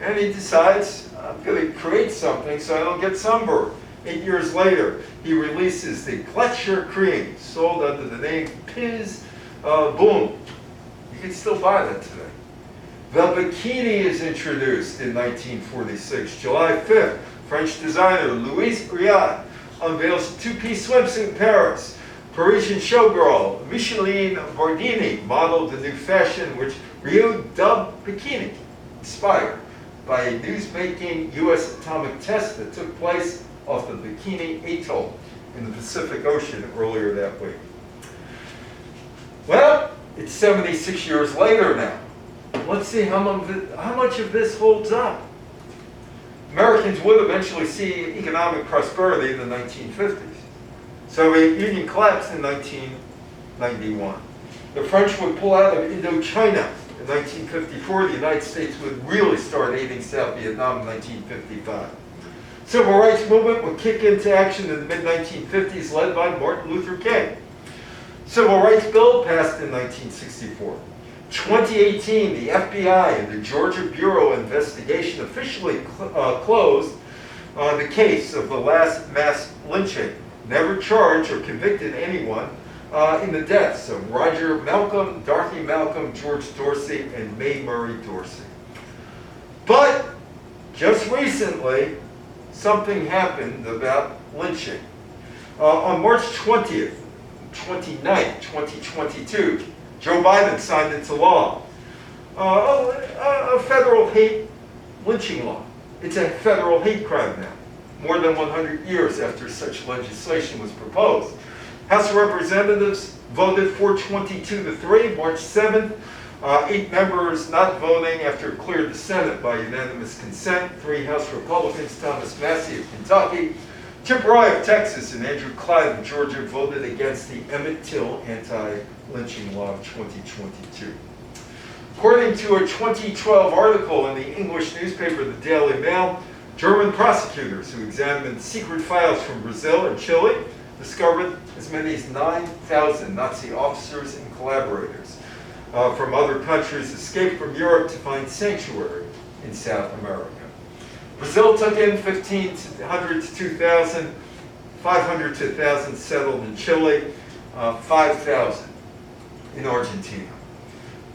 And he decides, I'm going to create something so I don't get sunburned. 8 years later, he releases the Gletscher cream, sold under the name Piz Boom. You can still buy that today. The bikini is introduced in 1946. July 5th, French designer Louise Riad unveils a two-piece swimsuit in Paris. Parisian showgirl Micheline Bordini modeled the new fashion which Rio dubbed bikini, inspired by a news-making U.S. atomic test that took place off the Bikini Atoll in the Pacific Ocean earlier that week. Well, it's 76 years later now. Let's see how much of this holds up. Americans would eventually see economic prosperity in the 1950s. Soviet Union collapsed in 1991. The French would pull out of Indo-China in 1954. The United States would really start aiding South Vietnam in 1955. Civil rights movement would kick into action in the mid-1950s, led by Martin Luther King. Civil rights bill passed in 1964. 2018, the FBI and the Georgia Bureau of Investigation officially closed the case of the last mass lynching. Never charged or convicted anyone in the deaths of Roger Malcolm, Dorothy Malcolm, George Dorsey, and Mae Murray Dorsey. But just recently, something happened about lynching. On March 20th, 29th, 2022, Joe Biden signed into law a federal hate lynching law. It's a federal hate crime now, more than 100 years after such legislation was proposed. House of Representatives voted 422-3, March 7th. 8 members not voting after it cleared the Senate by unanimous consent. 3 House Republicans, Thomas Massey of Kentucky, Chip Roy of Texas, and Andrew Clyde of Georgia voted against the Emmett Till anti-lynching law of 2022. According to a 2012 article in the English newspaper, the Daily Mail, German prosecutors who examined secret files from Brazil and Chile discovered as many as 9,000 Nazi officers and collaborators from other countries escaped from Europe to find sanctuary in South America. Brazil took in 1,500 to 2,000, 500 to 1,000 settled in Chile, 5,000 in Argentina.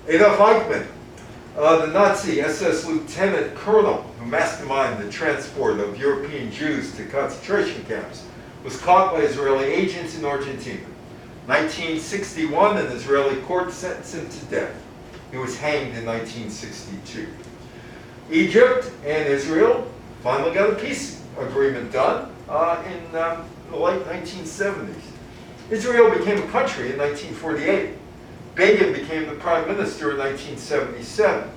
Adolf Eichmann, the Nazi SS lieutenant colonel who masterminded the transport of European Jews to concentration camps, was caught by Israeli agents in Argentina. 1961, an Israeli court sentenced him to death. He was hanged in 1962. Egypt and Israel finally got a peace agreement done in the late 1970s. Israel became a country in 1948. Begin became the prime minister in 1977.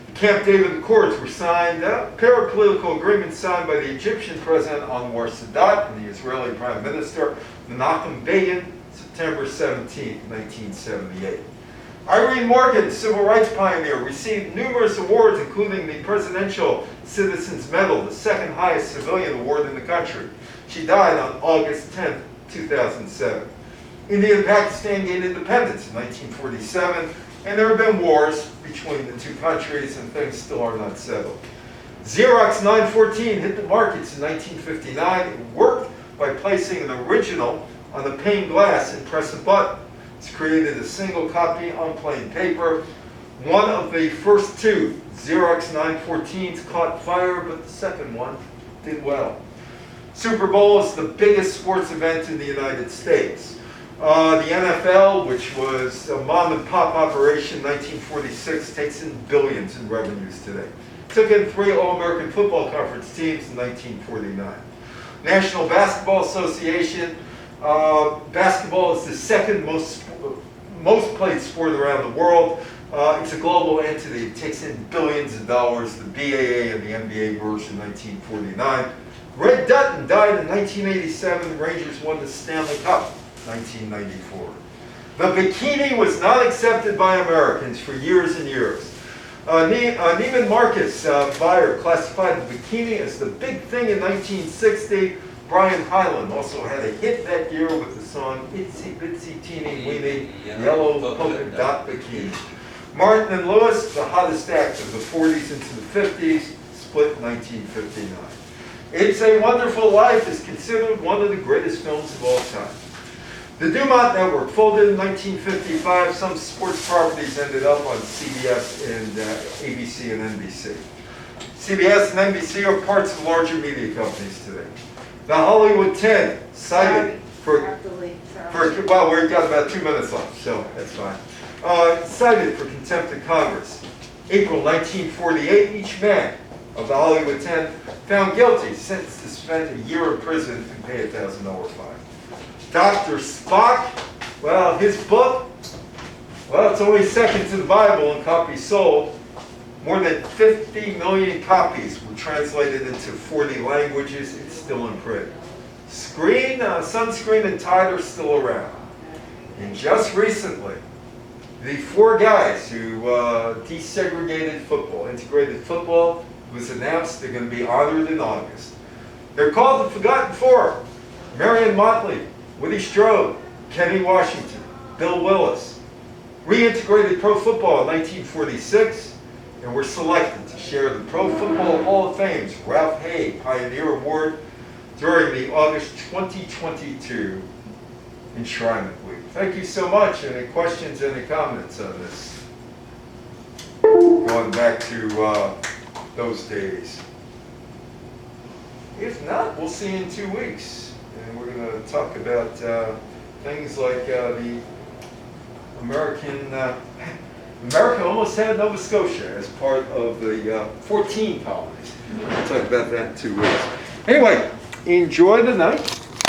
The Camp David Accords were signed, a pair of political agreements signed by the Egyptian President Anwar Sadat and the Israeli Prime Minister Menachem Begin, September 17, 1978. Irene Morgan, civil rights pioneer, received numerous awards, including the Presidential Citizens Medal, the second highest civilian award in the country. She died on August 10, 2007. India and Pakistan gained independence in 1947, and there have been wars between the two countries, and things still are not settled. Xerox 914 hit the markets in 1959. It worked by placing an original on the pane glass and press a button. It's created a single copy on plain paper. One of the first 2 Xerox 914s caught fire, but the second one did well. Super Bowl is the biggest sports event in the United States. The NFL, which was a mom-and-pop operation in 1946, takes in billions in revenues today. Took in 3 All-American Football Conference teams in 1949. National Basketball Association. Basketball is the second most played sport around the world. It's a global entity. It takes in billions of dollars. The BAA and the NBA merged in 1949. Red Dutton died in 1987. The Rangers won the Stanley Cup in 1994. The bikini was not accepted by Americans for years and years. Neiman Marcus buyer classified the bikini as the big thing in 1960. Brian Hyland also had a hit that year with the song Itsy Bitsy Teeny Weeny Yellow Polka Dot Bikini. Martin and Lewis, the hottest act of the 40s into the 50s, split in 1959. It's a Wonderful Life is considered one of the greatest films of all time. The Dumont Network folded in 1955. Some sports properties ended up on CBS and ABC and NBC. CBS and NBC are parts of larger media companies today. The Hollywood 10, cited for, well, we've got about 2 minutes left, so that's fine. Cited for contempt of Congress. April 1948, each man of the Hollywood 10 found guilty, sentenced to spend a year in prison and pay a $1,000 fine. Dr. Spock, well, his book, well, it's only second to the Bible in copies sold. More than 50 million copies were translated into 40 languages. It's still in print. Sunscreen and Tide are still around. And just recently, the 4 guys who desegregated football, integrated football, was announced they're going to be honored in August. They're called the Forgotten Four. Marion Motley, Woody Strode, Kenny Washington, Bill Willis. Reintegrated pro football in 1946, and were selected to share the Pro Football Hall of Fame's Ralph Hay Pioneer Award during the August 2022 Enshrinement Week. Thank you so much. Any questions, any comments on this? Going back to those days. If not, we'll see you in 2 weeks. And we're going to talk about things like the America almost had Nova Scotia as part of the 14 colonies. We'll talk about that in 2 weeks. Anyway, enjoy the night.